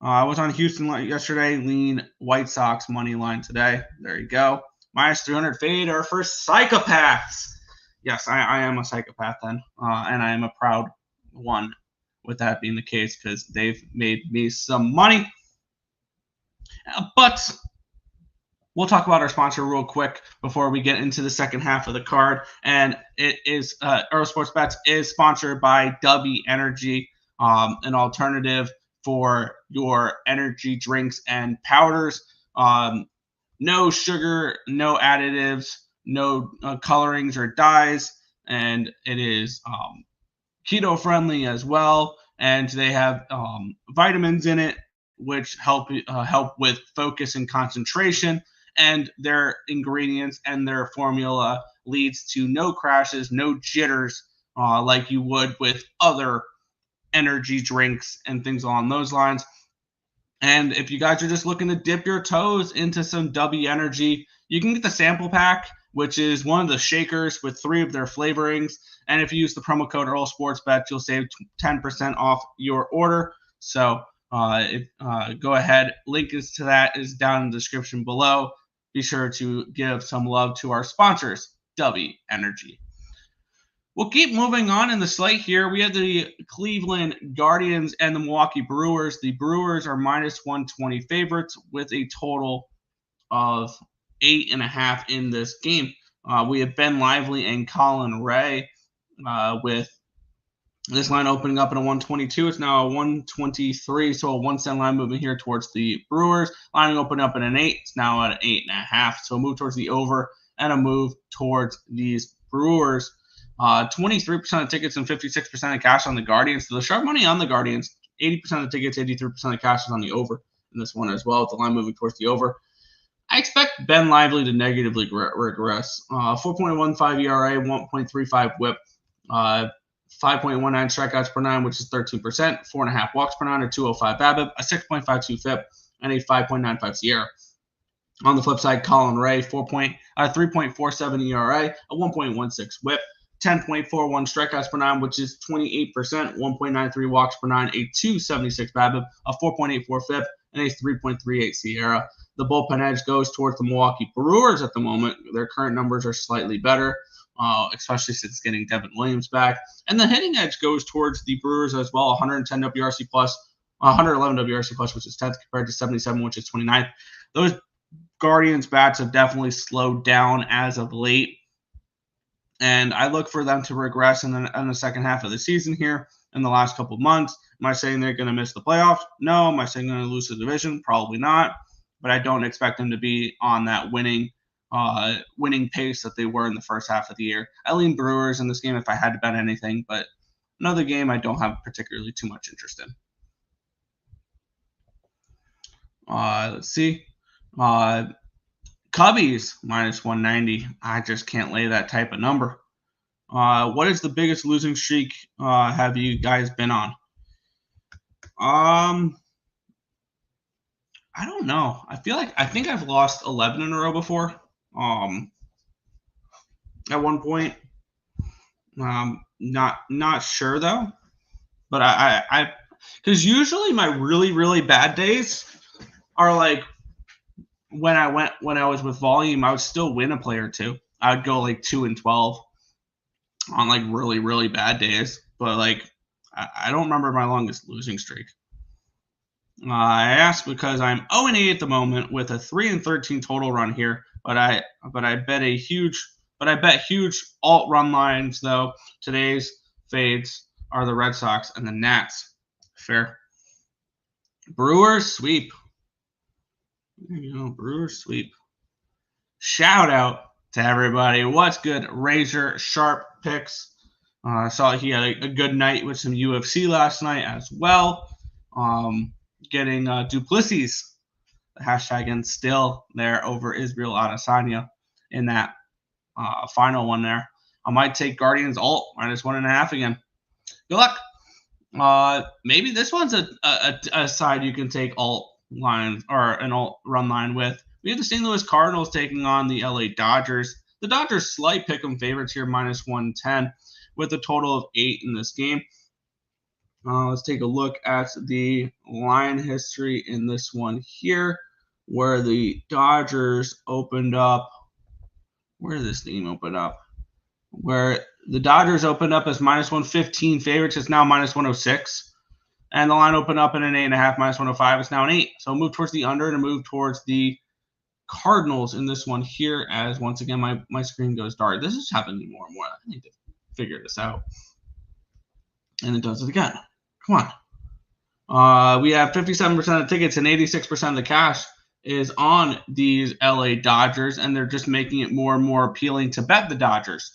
S2: I was on Houston yesterday. Lean White Sox money line today. There you go. Minus 300 fade are for psychopaths. Yes, I am a psychopath then, and I am a proud one with that being the case because they've made me some money. But we'll talk about our sponsor real quick before we get into the second half of the card. And it is Earle Sports Bets is sponsored by W Energy, an alternative for your energy drinks and powders. No sugar, no additives, no colorings or dyes, and it is keto friendly as well. And they have vitamins in it, which help with focus and concentration. And their ingredients and their formula leads to no crashes, no jitters, like you would with other energy drinks and things along those lines. And if you guys are just looking to dip your toes into some W Energy, you can get the sample pack, which is one of the shakers with 3 of their flavorings. And if you use the promo code Earle Sports Bet, you'll save 10% off your order. So go ahead. Link to that is down in the description below. Be sure to give some love to our sponsors, W Energy. We'll keep moving on in the slate here. We have the Cleveland Guardians and the Milwaukee Brewers. The Brewers are minus 120 favorites with a total of 8.5 in this game. We have Ben Lively and Colin Ray with this line opening up at a 122. It's now a 123, so a 1 cent line moving here towards the Brewers. Line opening up at an 8. It's now at an 8.5. So a move towards the over and a move towards these Brewers. 23% of tickets and 56% of cash on the Guardians. So the sharp money on the Guardians. 80% of the tickets, 83% of cash is on the over in this one as well. With the line moving towards the over. I expect Ben Lively to negatively regress. 4.15 ERA, 1.35 WHIP, 5.19 strikeouts per 9, which is 13%, 4.5 walks per 9, or 205 BABIP, a 6.52 FIP, and a 5.95 SIERA. On the flip side, Colin Ray, 3.47 ERA, a 1.16 WHIP, 10.41 strikeouts per 9, which is 28%, 1.93 walks per 9, a 276 BABIP, a 4.84 FIP, and a 3.38 SIERA. The bullpen edge goes towards the Milwaukee Brewers at the moment. Their current numbers are slightly better, especially since getting Devin Williams back. And the hitting edge goes towards the Brewers as well, 110 WRC plus, 111 WRC plus, which is 10th, compared to 77, which is 29th. Those Guardians bats have definitely slowed down as of late. And I look for them to regress in the second half of the season here in the last couple of months. Am I saying they're going to miss the playoffs? No. Am I saying they're going to lose the division? Probably not. But I don't expect them to be on that winning pace that they were in the first half of the year. I lean Brewers in this game if I had to bet anything, but another game I don't have particularly too much interest in. Let's see. Cubbies, minus 190. I just can't lay that type of number. What is the biggest losing streak have you guys been on? I don't know. I think I've lost 11 in a row before. At one point. Not sure though. But I because usually my really, really bad days are like when I was with volume, I would still win a play or two. I would go like 2-12 on like really, really bad days. But like I don't remember my longest losing streak. I asked because I'm 0-8 at the moment with a 3-13 total run here. But I bet huge alt run lines though. Today's fades are the Red Sox and the Nats. Fair. Brewers sweep. Brewers sweep. Shout out to everybody. What's good? Razor Sharp picks. I saw he had a good night with some UFC last night as well. Getting Duplessis, the hashtag, and still there over Israel Adesanya in that final one there. I might take Guardians alt minus 1.5 again. Good luck. Maybe this one's a side you can take alt line or an alt run line with. We have the St. Louis Cardinals taking on the LA Dodgers. The Dodgers slight pick'em favorites here, minus 110, with a total of 8 in this game. Let's take a look at the line history in this one here, where the Dodgers opened up where did this game open up? Where the Dodgers opened up as minus 115 favorites. It's now minus 106. And the line opened up in an 8.5, minus 105. It's now an 8. So move towards the under and a move towards the Cardinals in this one here, as once again my screen goes dark. This is happening more and more. I need to figure this out. And it does it again. Come on. We have 57% of tickets and 86% of the cash is on these LA Dodgers, and they're just making it more and more appealing to bet the Dodgers.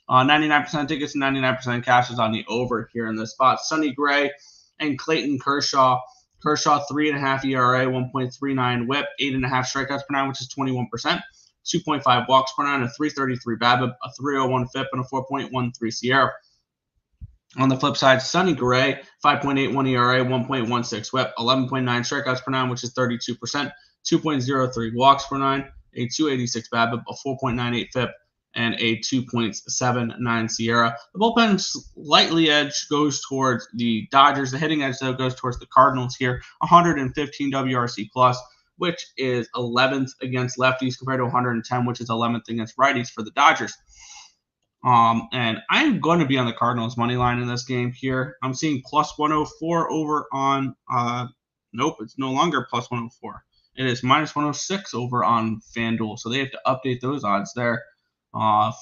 S2: 99% tickets and 99% cash is on the over here in this spot. Sonny Gray and Clayton Kershaw. Kershaw, 3.5 ERA, 1.39 whip, 8.5 strikeouts per nine, which is 21%, 2.5 walks per nine, a 3.33 BABIP, a 3.01 FIP, and a 4.13 SIERA. On the flip side, Sonny Gray, 5.81 ERA, 1.16 whip, 11.9 strikeouts per nine, which is 32%, 2.03 walks per nine, a 2.86 BABIP, a 4.98 FIP, and a 2.79 SIERA. The bullpen slightly edge goes towards the Dodgers. The hitting edge, though, goes towards the Cardinals here. 115 WRC plus, which is 11th against lefties compared to 110, which is 11th against righties for the Dodgers. And I'm going to be on the Cardinals money line in this game here. I'm seeing plus 104 over on, nope, it's no longer plus 104. It is minus 106 over on FanDuel. So they have to update those odds there.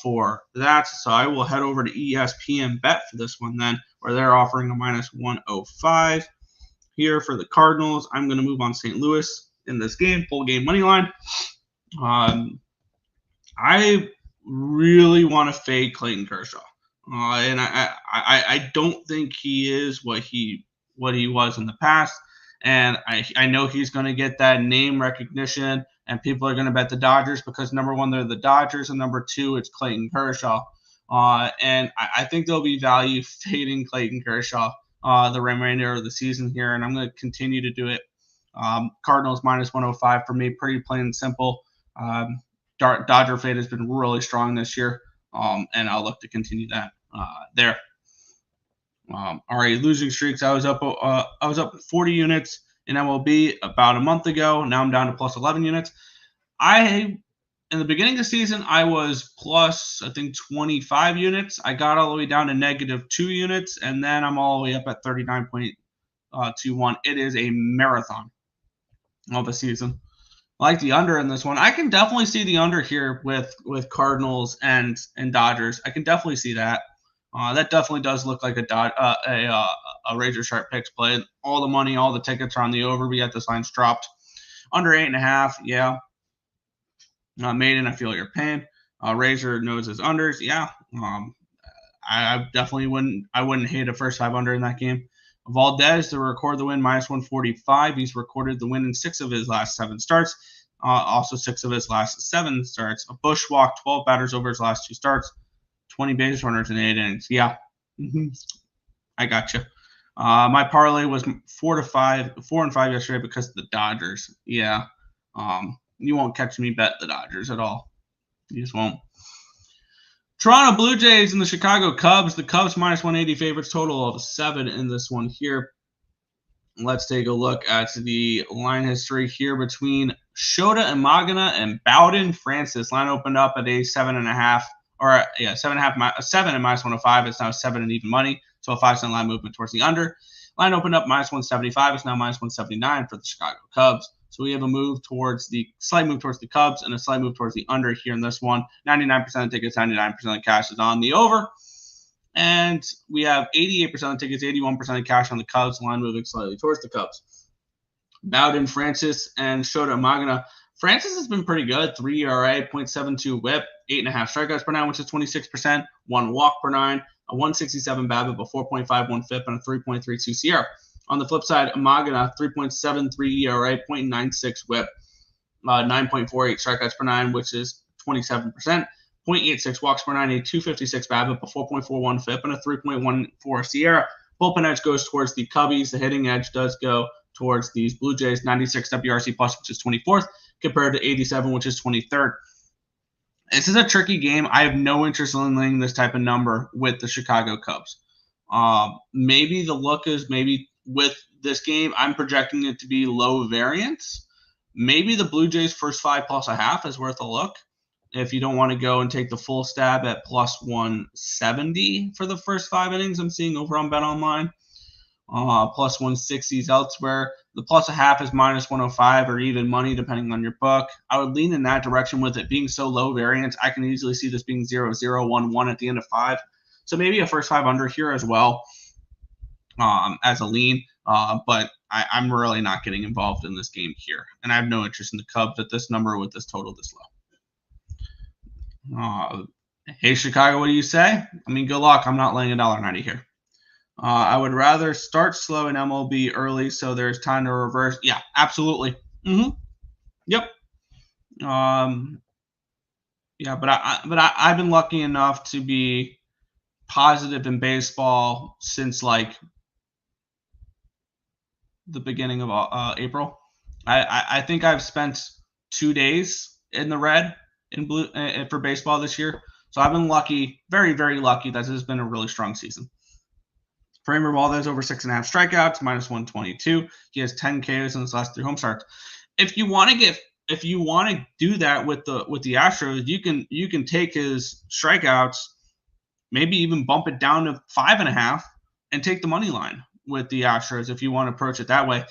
S2: For that. So I will head over to ESPN Bet for this one then, where they're offering a minus 105 here for the Cardinals. I'm going to move on St. Louis in this game, full game money line. I really want to fade Clayton Kershaw, and I don't think he is what he was in the past, and I know he's going to get that name recognition. And people are going to bet the Dodgers because, number one, they're the Dodgers, and number two, it's Clayton Kershaw. And I think there'll be value fading Clayton Kershaw the remainder of the season here, and I'm going to continue to do it. Cardinals minus 105 for me, pretty plain and simple. Dodger fade has been really strong this year, and I'll look to continue that there. All right, losing streaks. I was up 40 units in MLB about a month ago. Now I'm down to plus 11 units. In the beginning of the season, I was plus, I think, 25 units. I got all the way down to negative 2 units, and then I'm all the way up at 39.21. It is a marathon of a season. I like the under in this one. I can definitely see the under here with Cardinals and Dodgers. I can definitely see that. That definitely does look like a razor sharp picks play. All the money, all the tickets are on the over, but yet this line's dropped under 8.5. Yeah. Maiden, I feel your pain. Razor knows his unders. Yeah. I definitely wouldn't hate a first 5 under in that game. Valdez to record the win minus 145. He's recorded the win in 6 of his last 7 starts. Also 6 of his last 7 starts. A bushwalk, 12 batters over his last 2 starts. 20 base runners in 8 innings. Yeah. I got you. My parlay was 4 and 5 yesterday because of the Dodgers. Yeah. You won't catch me bet the Dodgers at all. You just won't. Toronto Blue Jays and the Chicago Cubs. The Cubs minus 180 favorites, total of 7 in this one here. Let's take a look at the line history here between Shota Imagina and Bowden Francis. Line opened up at a 7.5. Or, 7.5, 7 and minus 105. It's now 7 and even money. So a 5-cent line movement towards the under. Line opened up minus 175. It's now minus 179 for the Chicago Cubs. So we have a slight move towards the Cubs and a slight move towards the under here in this one. 99% of tickets, 99% of cash is on the over. And we have 88% of tickets, 81% of cash on the Cubs. Line moving slightly towards the Cubs. Bowden Francis and Shota Imagina. Francis has been pretty good. 3 ERA, 0.72 whip, 8.5 strikeouts per nine, which is 26%, 1 walk per nine, a 167 BABIP, a 4.51 FIP, and a 3.32 SIERA. On the flip side, Imagina, 3.73 ERA, 0.96 whip, 9.48 strikeouts per nine, which is 27%, 0.86 walks per nine, a 256 BABIP, a 4.41 FIP, and a 3.14 SIERA. Bullpen edge goes towards the Cubbies. The hitting edge does go towards these Blue Jays. 96 WRC plus, which is 24th, compared to 87, which is 23rd. This is a tricky game. I have no interest in laying this type of number with the Chicago Cubs. Maybe the look is with this game, I'm projecting it to be low variance. Maybe the Blue Jays first 5 plus a half is worth a look. if you don't want to go and take the full stab at plus 170 for the first 5 innings, I'm seeing over on Bet Online. Plus 160 is elsewhere. The plus a half is minus 105 or even money, depending on your book. I would lean in that direction with it being so low variance. I can easily see this being 0-0, 1-1 at the end of 5. So maybe a first 5 under here as well as a lean. But I'm really not getting involved in this game here. And I have no interest in the Cubs at this number with this total this low. Hey, Chicago, what do you say? I mean, good luck. I'm not laying $1.90 here. I would rather start slow in MLB early so there's time to reverse. Yeah, absolutely. Yep. Yeah, but I've been lucky enough to be positive in baseball since like the beginning of April. I think I've spent 2 days in the red in blue for baseball this year. So I've been lucky, very, very lucky that this has been a really strong season. Framber Valdez over 6.5 strikeouts, minus 122. He has 10 KOs in his last 3 home starts. If you want to do that with the Astros, you can take his strikeouts, maybe even bump it down to 5.5, and take the money line with the Astros if you want to approach it that way.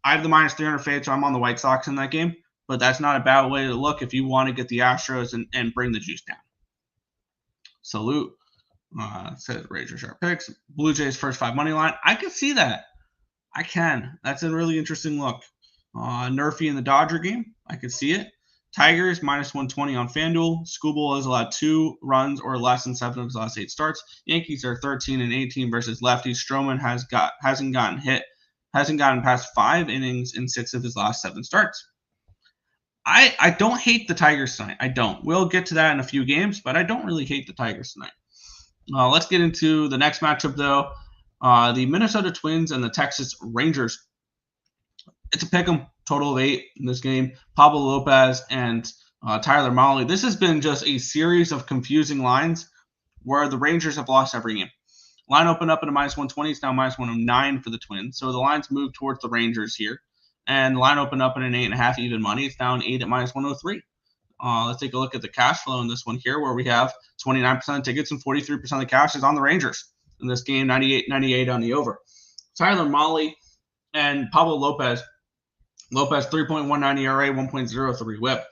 S2: I have the minus 300 fade, so I'm on the White Sox in that game, but that's not a bad way to look if you want to get the Astros and bring the juice down. Salute. Says Razor Sharp Picks. Blue Jays first 5 money line. I can see that. I can. That's a really interesting look. Nerfy in the Dodger game. I can see it. Tigers minus 120 on FanDuel. Skubal has allowed 2 runs or less in 7 of his last 8 starts. Yankees are 13-18 versus lefties. Stroman hasn't gotten past 5 innings in 6 of his last 7 starts. I don't hate the Tigers tonight. I don't. We'll get to that in a few games, but I don't really hate the Tigers tonight. Let's get into the next matchup, though. The Minnesota Twins and the Texas Rangers. It's a pick'em, total of 8 in this game. Pablo Lopez and Tyler Mahle. This has been just a series of confusing lines where the Rangers have lost every game. Line opened up at a minus 120. It's now minus 109 for the Twins. So the lines move towards the Rangers here. And the line opened up at an 8.5 even money. It's now an 8 at minus 103. Let's take a look at the cash flow in this one here, where we have 29% of tickets and 43% of the cash is on the Rangers in this game, 98 on the over. Tyler Mahle and Pablo Lopez. Lopez 3.19 ERA, 1.03 WHIP,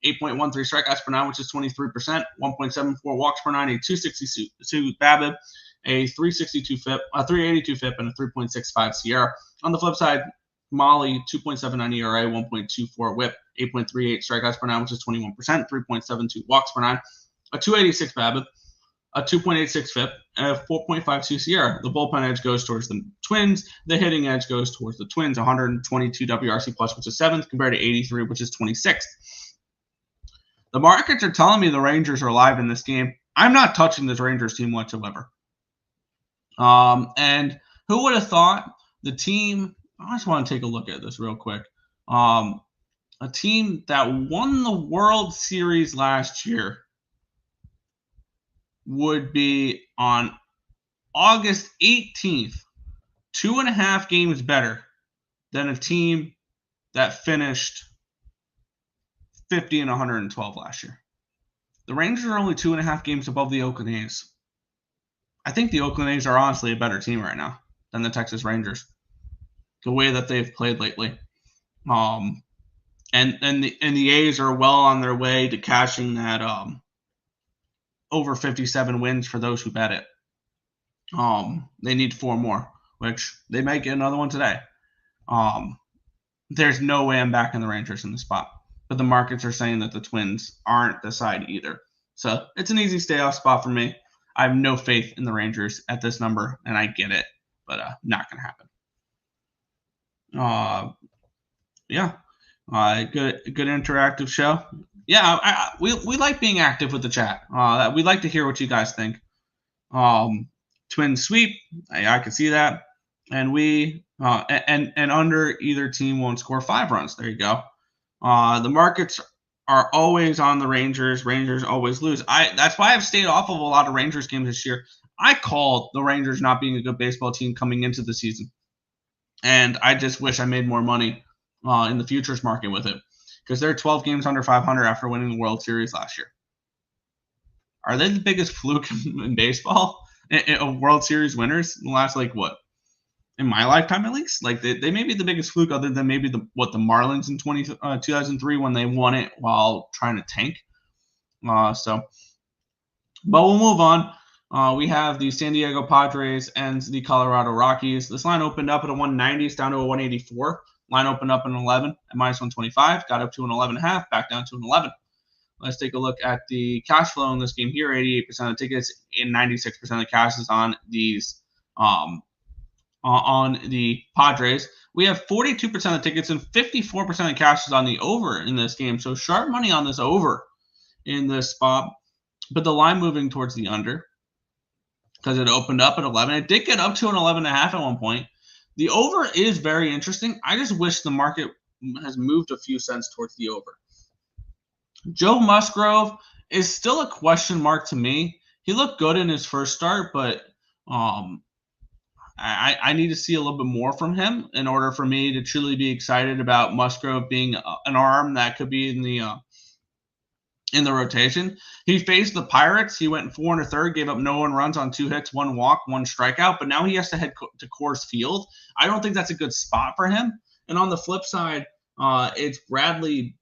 S2: 8.13 strikeouts per 9, which is 23%, 1.74 walks per 9, a 262 BABIP, a 362 FIP, a 382 FIP, and a 3.65 SIERA. On the flip side, Mahle 2.79 ERA, 1.24 WHIP, 8.38 strikeouts per 9, which is 21%, 3.72 walks per 9, a 286 BABIP, a 2.86 FIP, and a 4.52 SIERA. The bullpen edge goes towards the Twins. The hitting edge goes towards the Twins, 122 WRC plus, which is 7th, compared to 83, which is 26th. The markets are telling me the Rangers are alive in this game. I'm not touching this Rangers team whatsoever. And who would have thought the team, I just want to take a look at this real quick. A team that won the World Series last year would be on August 18th, 2.5 games better than a team that finished 50 and 112 last year. The Rangers are only 2.5 games above the Oakland A's. I think the Oakland A's are honestly a better team right now than the Texas Rangers, the way that they've played lately. And the A's are well on their way to cashing that over 57 wins for those who bet it. They need 4 more, which they might get another one today. There's no way I'm backing the Rangers in the spot. But the markets are saying that the Twins aren't the side either. So it's an easy stay off spot for me. I have no faith in the Rangers at this number, and I get it, but not going to happen. Good interactive show. Yeah, we like being active with the chat. We like to hear what you guys think. Twin sweep, I can see that, and we and under either team won't score 5 runs. There you go. The markets are always on the Rangers. Rangers always lose. That's why I've stayed off of a lot of Rangers games this year. I called the Rangers not being a good baseball team coming into the season, and I just wish I made more money in the futures market with it, because they're 12 games under 500 after winning the World Series last year. Are they the biggest fluke in baseball? In World Series winners in the last, like, what? In my lifetime, at least? Like, they may be the biggest fluke other than maybe the Marlins in 2003 when they won it while trying to tank. But we'll move on. We have the San Diego Padres and the Colorado Rockies. This line opened up at a 190, it's down to a 184. Line opened up an 11 at minus 125, got up to an 11.5, back down to an 11. Let's take a look at the cash flow in this game here. 88% of the tickets and 96% of the cash is on these on the Padres. We have 42% of the tickets and 54% of the cash is on the over in this game. So sharp money on this over in this spot. But the line moving towards the under because it opened up at 11. It did get up to an 11.5 at one point. The over is very interesting. I just wish the market has moved a few cents towards the over. Joe Musgrove is still a question mark to me. He looked good in his first start, but I need to see a little bit more from him in order for me to truly be excited about Musgrove being an arm that could be in the rotation. He faced the Pirates. He went 4 1/3, gave up no 1 runs on 2 hits, 1 walk, 1 strikeout, but now he has to head to Coors Field. I don't think that's a good spot for him. And on the flip side, it's Bradley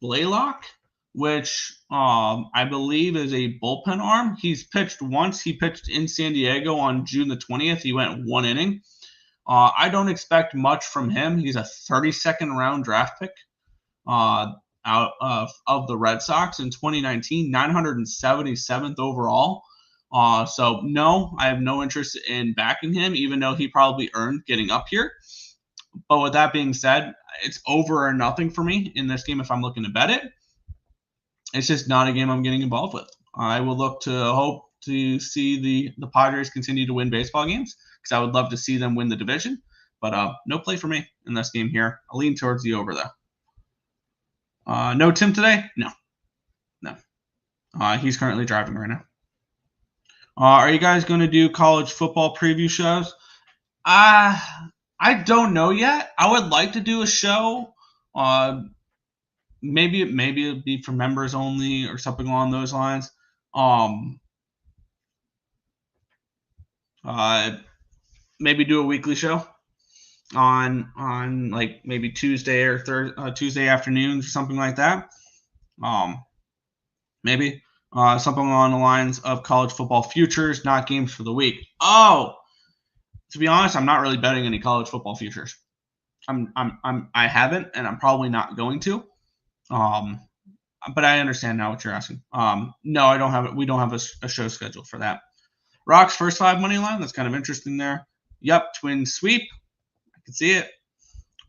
S2: Blaylock, which I believe is a bullpen arm. He's pitched once. He pitched in San Diego on June the 20th. He went 1 inning. I don't expect much from him. He's a 32nd round draft pick out of the Red Sox in 2019, 977th overall. So no, I have no interest in backing him, even though he probably earned getting up here. But with that being said, it's over or nothing for me in this game if I'm looking to bet it. It's just not a game I'm getting involved with. I will look to hope to see the Padres continue to win baseball games because I would love to see them win the division. But no play for me in this game here. I'll lean towards the over, though. No Tim today? No. He's currently driving right now. Are you guys going to do college football preview shows? I don't know yet. I would like to do a show. Maybe it'd be for members only or something along those lines. Maybe do a weekly show on like maybe Tuesday or Tuesday afternoons or something like that. Maybe something along the lines of college football futures, not games for the week. To be honest, I'm not really betting any college football futures. I haven't, and I'm probably not going to. But I understand now what you're asking. No, I don't have it. We don't have a show scheduled for that. Rock's first 5 money line. That's kind of interesting there. Yep, twin sweep. I can see it.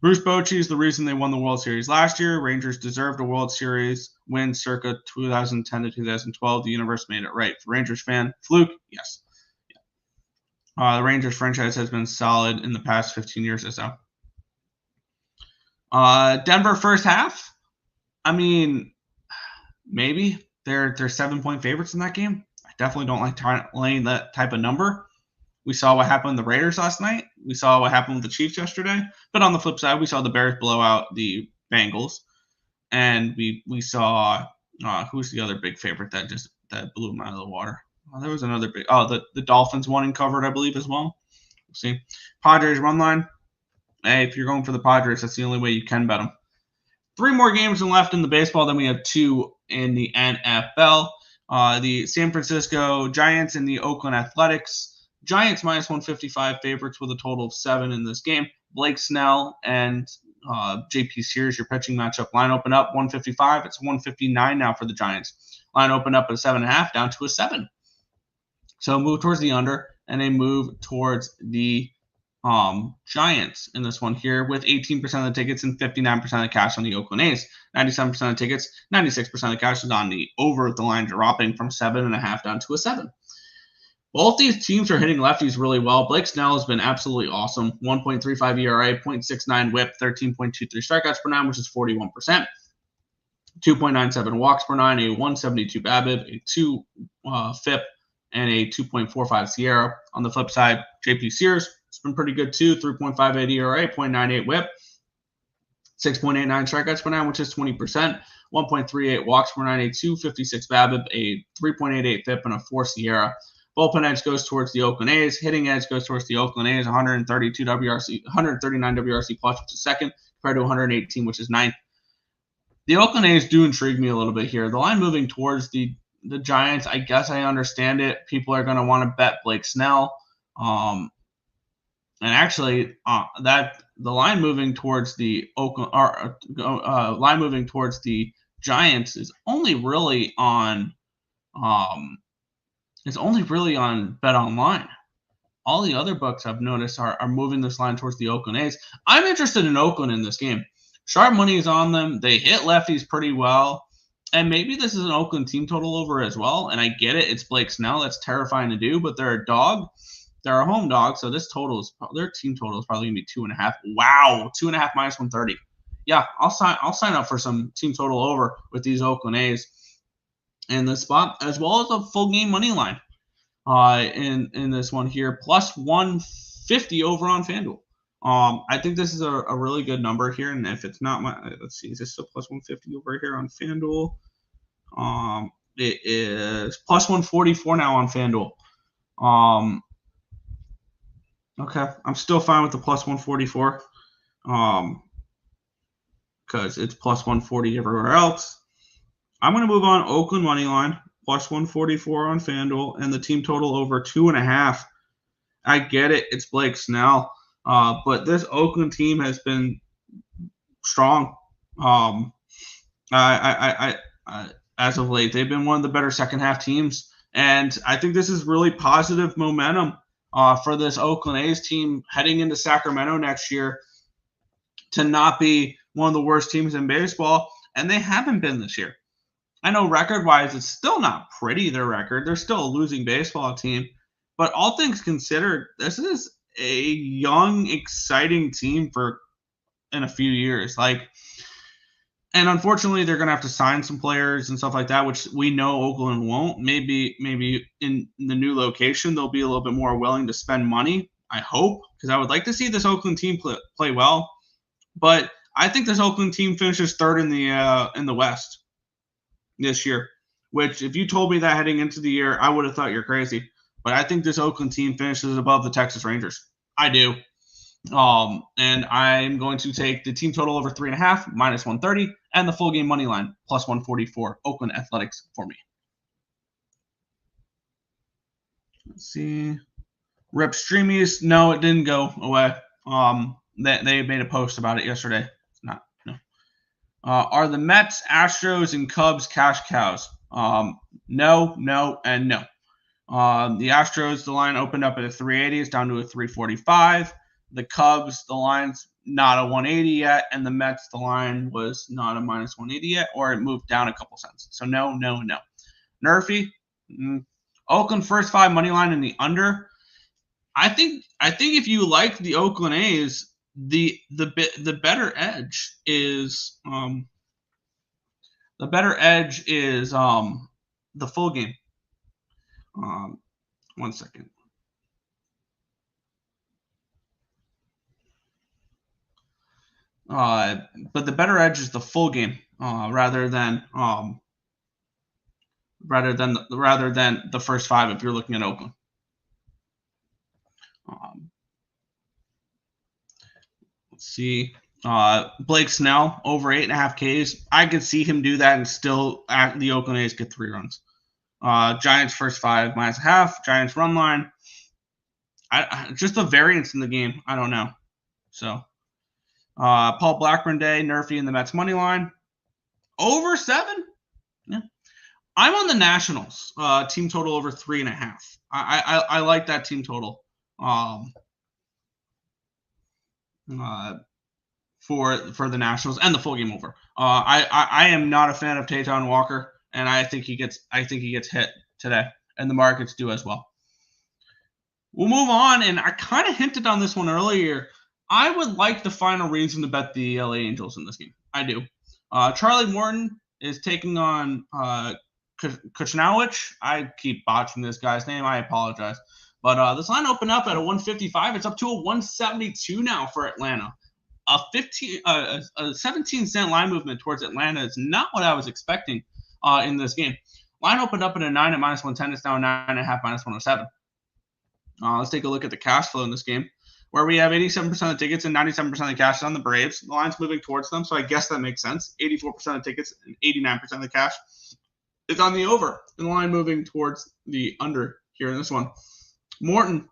S2: Bruce Bochy is the reason they won the World Series last year. Rangers deserved a World Series win circa 2010 to 2012. The universe made it right. For Rangers fan, fluke? Yes. The Rangers franchise has been solid in the past 15 years or so. Denver first half. I mean, maybe they're 7-point favorites in that game. I definitely don't like laying that type of number. We saw what happened with the Raiders last night. We saw what happened with the Chiefs yesterday. But on the flip side, we saw the Bears blow out the Bengals, and we saw who's the other big favorite that blew them out of the water. There was another big. The Dolphins won and covered, I believe, as well. We'll see. Padres run line. Hey, if you're going for the Padres, that's the only way you can bet them. 3 more games left in the baseball. Then we have 2 in the NFL. The San Francisco Giants and the Oakland Athletics. Giants minus 155 favorites with a total of 7 in this game. Blake Snell and JP Sears, your pitching matchup. Line open up 155. It's 159 now for the Giants. Line open up at 7.5 down to a 7. So move towards the under and a move towards the Giants in this one here with 18% of the tickets and 59% of the cash on the Oakland A's. 97% of the tickets, 96% of the cash is on the over, the line dropping from 7.5 down to a 7. Both these teams are hitting lefties really well. Blake Snell has been absolutely awesome. 1.35 ERA, 0.69 whip, 13.23 strikeouts per 9, which is 41%. 2.97 walks per 9, a 172 BABIP, a 2 FIP, and a 2.45 Sierra. On the flip side, JP Sears, it's been pretty good too. 3.58 ERA, 0.98 whip, 6.89 strikeouts per 9, which is 20%. 1.38 walks per 9, a 256 BABIP, a 3.88 FIP, and a 4 Sierra. Bullpen edge goes towards the Oakland A's. Hitting edge goes towards the Oakland A's. 139 WRC plus, which is second, compared to 118, which is ninth. The Oakland A's do intrigue me a little bit here. The line moving towards the Giants, I guess I understand it. People are going to want to bet Blake Snell. And actually, that the line moving towards the line moving towards the Giants is only really on Bet Online. All the other books I've noticed are moving this line towards the Oakland A's. I'm interested in Oakland in this game. Sharp money is on them. They hit lefties pretty well. And maybe this is an Oakland team total over as well. And I get it. It's Blake Snell. That's terrifying to do. But they're a dog. They're a home dog. So this total is their team total is probably going to be 2.5. Wow. 2.5 minus 130. Yeah, I'll sign up for some team total over with these Oakland A's in this spot, as well as a full game money line in this one here. Plus 150 over on FanDuel. I think this is a really good number here, and if it's not let's see, is this still plus 150 over here on FanDuel? It is plus 144 now on FanDuel. Okay, I'm still fine with the plus 144, because it's plus 140 everywhere else. I'm going to move on Oakland money line, plus 144 on FanDuel, and the team total over 2.5. I get it, it's Blake Snell. But this Oakland team has been strong. As of late, they've been one of the better second half teams, and I think this is really positive momentum for this Oakland A's team heading into Sacramento next year to not be one of the worst teams in baseball, and they haven't been this year. I know record-wise, it's still not pretty, their record. They're still a losing baseball team, but all things considered, this is a young, exciting team in a few years. And unfortunately, they're going to have to sign some players and stuff like that, which we know Oakland won't. Maybe in the new location, they'll be a little bit more willing to spend money, I hope, because I would like to see this Oakland team play well. But I think this Oakland team finishes third in the West this year, which if you told me that heading into the year, I would have thought you're crazy. But I think this Oakland team finishes above the Texas Rangers. I do. And I'm going to take the team total over 3.5, minus 130, and the full game money line, plus 144, Oakland Athletics for me. Let's see. Rip Streamies. No, it didn't go away. They made a post about it yesterday. It's not. No. Are the Mets, Astros, and Cubs cash cows? No, and no. The Astros, the line opened up at a 380. It's down to a 345. The Cubs, the line's not a 180 yet. And the Mets, the line was not a minus 180 yet, or it moved down a couple cents. So no. Nerfy. Oakland first 5 money line in the under. I think if you like the Oakland A's, the better edge is the full game. One second. But the better edge is the full game, rather than the first 5 if you're looking at Oakland. Let's see. Blake Snell over 8.5 Ks. I could see him do that and still the Oakland A's get 3 runs. Giants first 5 minus a half. Giants run line. Just the variance in the game. I don't know. So Paul Blackburn Day, Nerfy in the Mets money line. Over 7? Yeah. I'm on the Nationals. Team total over 3.5. I like that team total. For the Nationals and the full game over. I am not a fan of Taijuan Walker, and I think he gets hit today, and the markets do as well. We'll move on, and I kind of hinted on this one earlier. I would like to find a reason to bet the LA Angels in this game. I do. Charlie Morton is taking on Kuchnowicz. I keep botching this guy's name. I apologize. But this line opened up at a 155. It's up to a 172 now for Atlanta. a 17-cent line movement towards Atlanta is not what I was expecting in this game. Line opened up at a 9 at -110. It's now a 9.5 -107. Let's take a look at the cash flow in this game, where we have 87% of tickets and 97% of the cash is on the Braves. The line's moving towards them, so I guess that makes sense. 84% of tickets and 89% of the cash is on the over, and the line moving towards the under here in this one. Morton,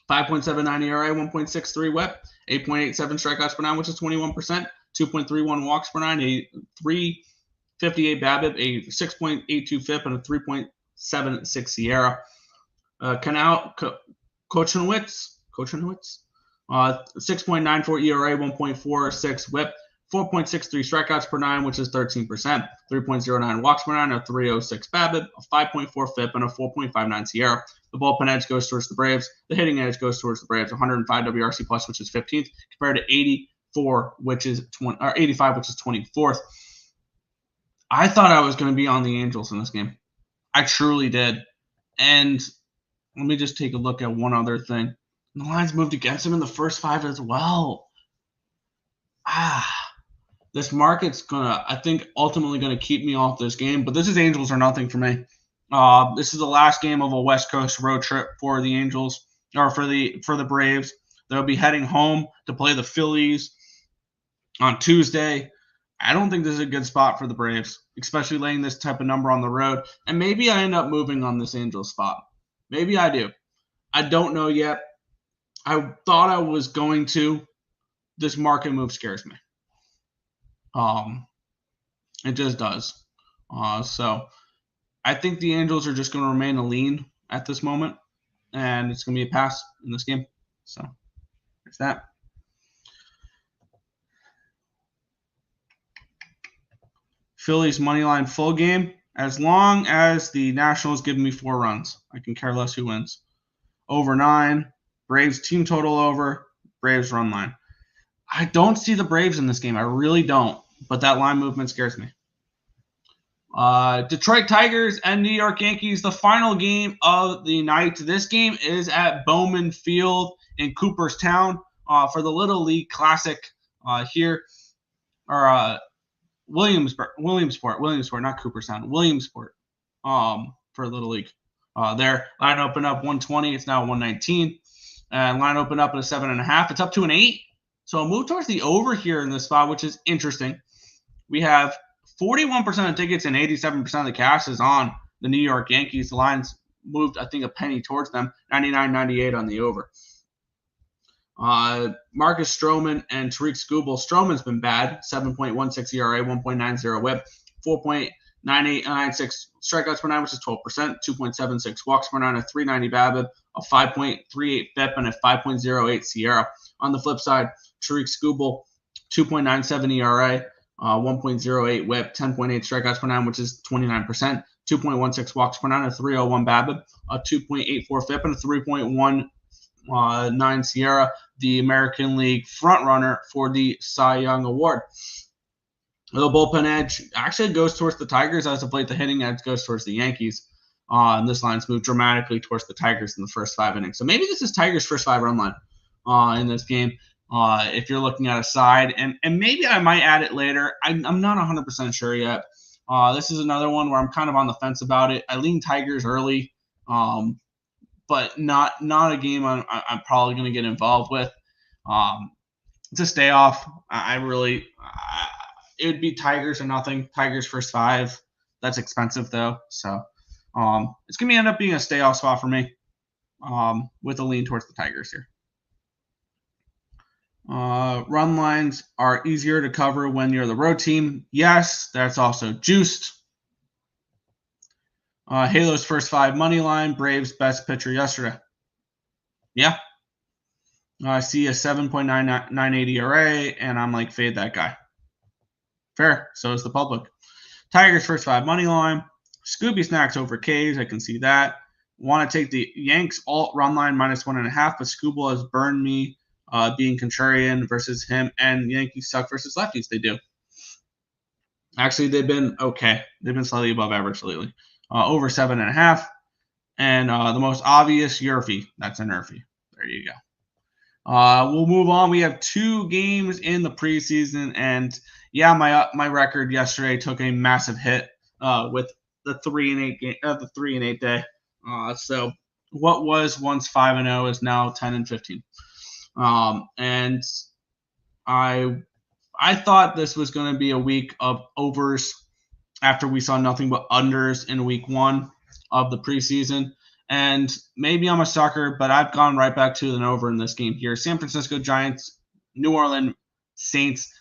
S2: 5.79 ERA, 1.63 WHIP, 8.87 strikeouts per nine, which is 21%, 2.31 walks per nine, a 3.58 BABIP, a 6.82 FIP, and a 3.76 SIERA. Kochanowicz, 6.94 ERA, 1.46 WHIP, 4.63 strikeouts per nine, which is 13%, 3.09 walks per nine, a 3.06 BABIP, a 5.4 FIP, and a 4.59 SIERA. The bullpen edge goes towards the Braves. The hitting edge goes towards the Braves. 105 WRC plus, which is 15th, compared to 84, which is 85, which is 24th. I thought I was going to be on the Angels in this game. I truly did. And let me just take a look at one other thing. The lines moved against him in the first 5 as well. This market's gonna, I think, ultimately gonna keep me off this game. But this is Angels or nothing for me. This is the last game of a West Coast road trip for the Angels, or for the Braves. They'll be heading home to play the Phillies on Tuesday. I don't think this is a good spot for the Braves, especially laying this type of number on the road. And maybe I end up moving on this Angels spot. Maybe I do. I don't know yet. I thought I was going to. This market move scares me. It just does. So I think the Angels are just going to remain a lean at this moment, and it's going to be a pass in this game. So there's that. Phillies money line full game. As long as the Nationals give me 4 runs, I can care less who wins. Over 9. Braves team total over. Braves run line. I don't see the Braves in this game. I really don't. But that line movement scares me. Detroit Tigers and New York Yankees, the final game of the night. This game is at Bowman Field in Cooperstown for the Little League Classic here. Or Williamsport, not Cooperstown. Williamsport for Little League. There, line opened up 120. It's now 119. And line opened up at a 7.5. It's up to an 8. So a move towards the over here in this spot, which is interesting. We have 41% of tickets and 87% of the cash is on the New York Yankees. The lines moved, I think, a penny towards them. 99.98 on the over. Marcus Stroman and Tariq Skubal. Stroman's been bad. 7.16 ERA, 1.90 WHIP, 4.96 strikeouts per nine, which is 12%, 2.76 walks per nine, a 3.90 BABIP, a 5.38 FIP, and a 5.08 SIERA. On the flip side, Tariq Skubal, 2.97 ERA, 1.08 WHIP, 10.8 strikeouts per nine, which is 29%, 2.16 walks per nine, a 3.01 BABIP, a 2.84 FIP, and a 3.19 SIERA, the American League frontrunner for the Cy Young Award. The bullpen edge actually goes towards the Tigers as of late. The hitting edge goes towards the Yankees. And this line's moved dramatically towards the Tigers in the first 5 innings. So maybe this is Tigers' first 5-run line in this game. If you're looking at a side, and maybe I might add it later. I'm not 100% sure yet. This is another one where I'm kind of on the fence about it. I lean Tigers early, but not a game I'm probably going to get involved with. It's a stay off. It would be Tigers or nothing. Tigers first 5. That's expensive though, so it's going to end up being a stay off spot for me with a lean towards the Tigers here. Run lines are easier to cover when you're the road team. Yes, that's also juiced. Halo's first 5 money line. Braves best pitcher yesterday. Yeah. I see a 7.98 ERA, and I'm like, fade that guy. Fair. So is the public. Tigers first 5 money line. Scooby Snacks over K's. I can see that. Want to take the Yanks alt run line -1.5, but Scooby has burned me being contrarian versus him, and Yankees suck versus lefties. They do. Actually, they've been okay. They've been slightly above average lately. Over 7.5. And the most obvious, Yurfie. That's an Yurfie. There you go. We'll move on. We have 2 games in the preseason, and yeah, my record yesterday took a massive hit with the 3-8 game, the 3-8 day. So what was once 5-0 is now 10-15. And I thought this was going to be a week of overs after we saw nothing but unders in week 1 of the preseason. And maybe I'm a sucker, but I've gone right back to an over in this game here. San Francisco Giants, New Orleans Saints,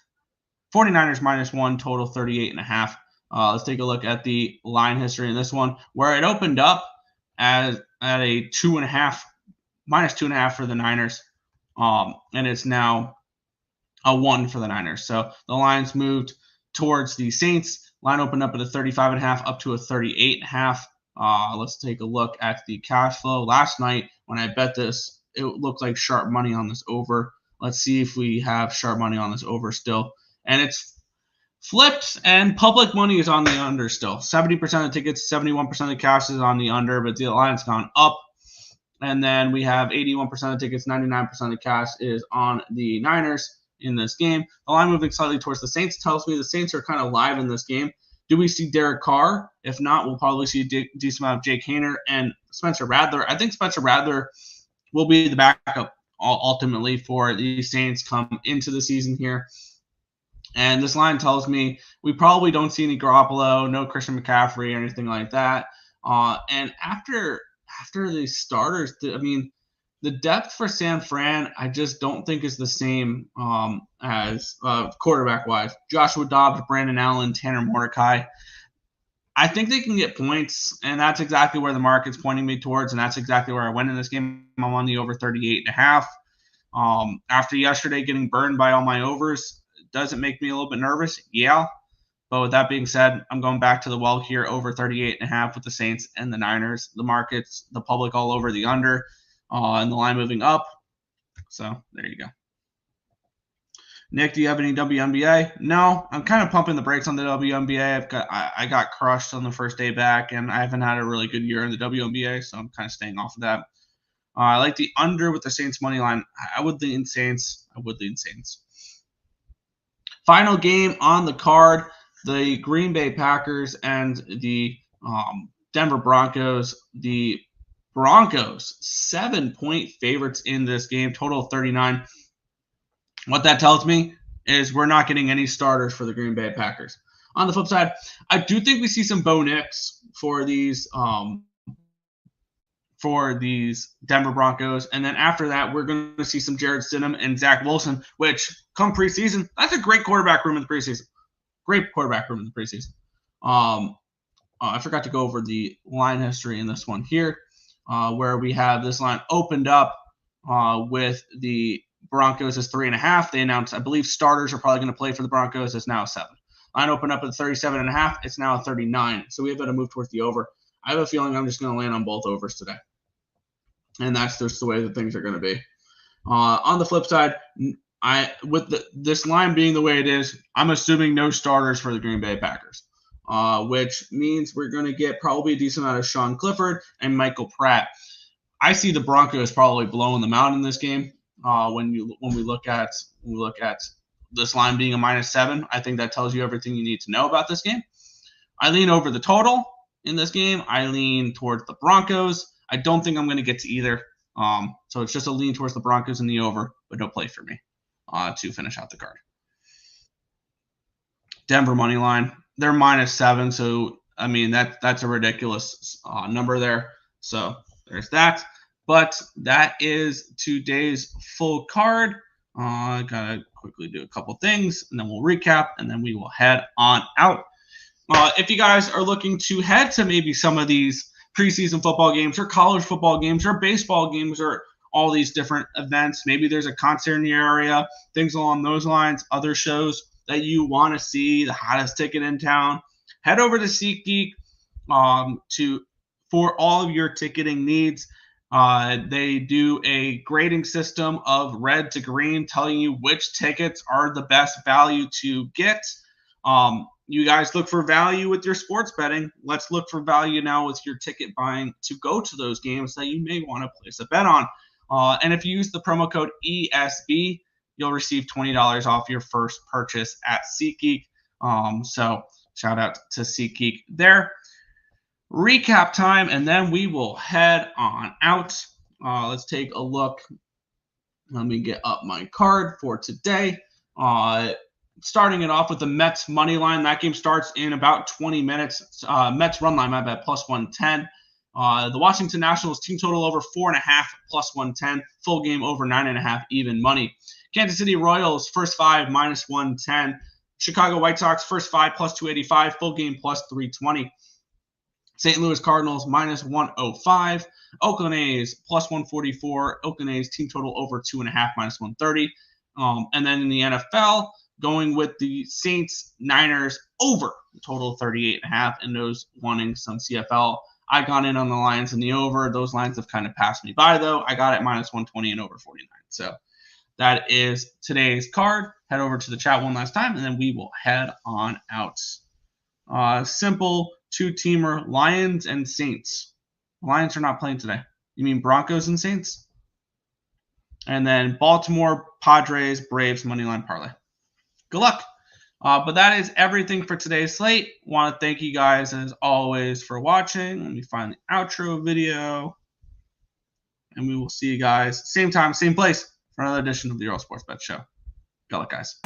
S2: 49ers -1, total 38.5. Let's take a look at the line history in this one, where it opened up at a -2.5 for the Niners, and it's now a 1 for the Niners. So the lines moved towards the Saints. Line opened up at a 35.5 up to a 38.5. Let's take a look at the cash flow. Last night, when I bet this, it looked like sharp money on this over. Let's see if we have sharp money on this over still. And it's flipped, and public money is on the under still. 70% of the tickets, 71% of the cash is on the under, but the line's gone up. And then we have 81% of the tickets, 99% of the cash is on the Niners in this game. The line moving slightly towards the Saints tells me the Saints are kind of live in this game. Do we see Derek Carr? If not, we'll probably see a decent amount of Jake Haener and Spencer Rattler. I think Spencer Rattler will be the backup ultimately for the Saints come into the season here. And this line tells me we probably don't see any Garoppolo, no Christian McCaffrey or anything like that. And after the starters, I mean, the depth for San Fran, I just don't think is the same as quarterback-wise. Joshua Dobbs, Brandon Allen, Tanner Mordecai. I think they can get points, and that's exactly where the market's pointing me towards, and that's exactly where I went in this game. I'm on the over 38.5. After yesterday getting burned by all my overs, does it make me a little bit nervous? Yeah. But with that being said, I'm going back to the well here, over 38.5 with the Saints and the Niners. The markets, the public all over the under. And the line moving up. So there you go. Nick, do you have any WNBA? No, I'm kind of pumping the brakes on the WNBA. I got crushed on the first day back, and I haven't had a really good year in the WNBA, so I'm kind of staying off of that. I like the under with the Saints money line. I would lean Saints. Final game on the card: the Green Bay Packers and the Denver Broncos. The Broncos, 7-point favorites in this game, total of 39. What that tells me is we're not getting any starters for the Green Bay Packers. On the flip side, I do think we see some Bo Nix for these Denver Broncos. And then after that, we're going to see some Jared Stidham and Zach Wilson, which come preseason, that's a great quarterback room in the preseason. I forgot to go over the line history in this one here. Where we have this line opened up with the Broncos as 3.5. They announced, I believe, starters are probably going to play for the Broncos. It's now 7. Line opened up at 37.5. It's now 39. So we have to move towards the over. I have a feeling I'm just going to land on both overs today. And that's just the way that things are going to be. On the flip side, this line being the way it is, I'm assuming no starters for the Green Bay Packers. Which means we're going to get probably a decent amount of Sean Clifford and Michael Pratt. I see the Broncos probably blowing them out in this game. When we look at this line being a -7, I think that tells you everything you need to know about this game. I lean over the total in this game. I lean towards the Broncos. I don't think I'm going to get to either. So it's just a lean towards the Broncos and the over, but no play for me to finish out the card. Denver money line. They're -7, so I mean that's a ridiculous number there. So there's that. But that is today's full card. I gotta quickly do a couple things, and then we'll recap, and then we will head on out. If you guys are looking to head to maybe some of these preseason football games, or college football games, or baseball games, or all these different events, maybe there's a concert in your area, things along those lines, other shows that you want to see, the hottest ticket in town, head over to SeatGeek for all of your ticketing needs. They do a grading system of red to green, telling you which tickets are the best value to get. You guys look for value with your sports betting. Let's look for value now with your ticket buying to go to those games that you may want to place a bet on. And if you use the promo code ESB, you'll receive $20 off your first purchase at SeatGeek. So shout out to SeatGeek there. Recap time, and then we will head on out. Let's take a look. Let me get up my card for today. Starting it off with the Mets money line. That game starts in about 20 minutes. Mets run line, my bad, plus 110. The Washington Nationals team total over 4.5, plus 110. Full game over 9.5, even money. Kansas City Royals, first 5, minus 110. Chicago White Sox, first 5, plus 285. Full game, plus 320. St. Louis Cardinals, minus 105. Oakland A's, plus 144. Oakland A's team total over 2.5, minus 130. And then in the NFL, going with the Saints Niners over total 38.5, and those wanting some CFL. I got in on the Lions and the over. Those lines have kind of passed me by, though. I got it minus 120 and over 49. So that is today's card. Head over to the chat one last time, and then we will head on out. Simple two-teamer, Lions and Saints. Lions are not playing today. You mean Broncos and Saints? And then Baltimore, Padres, Braves, moneyline parlay. Good luck. But that is everything for today's slate. Want to thank you guys, as always, for watching. Let me find the outro video. And we will see you guys same time, same place for another edition of the Earle Sports Bet Show. Good luck, guys.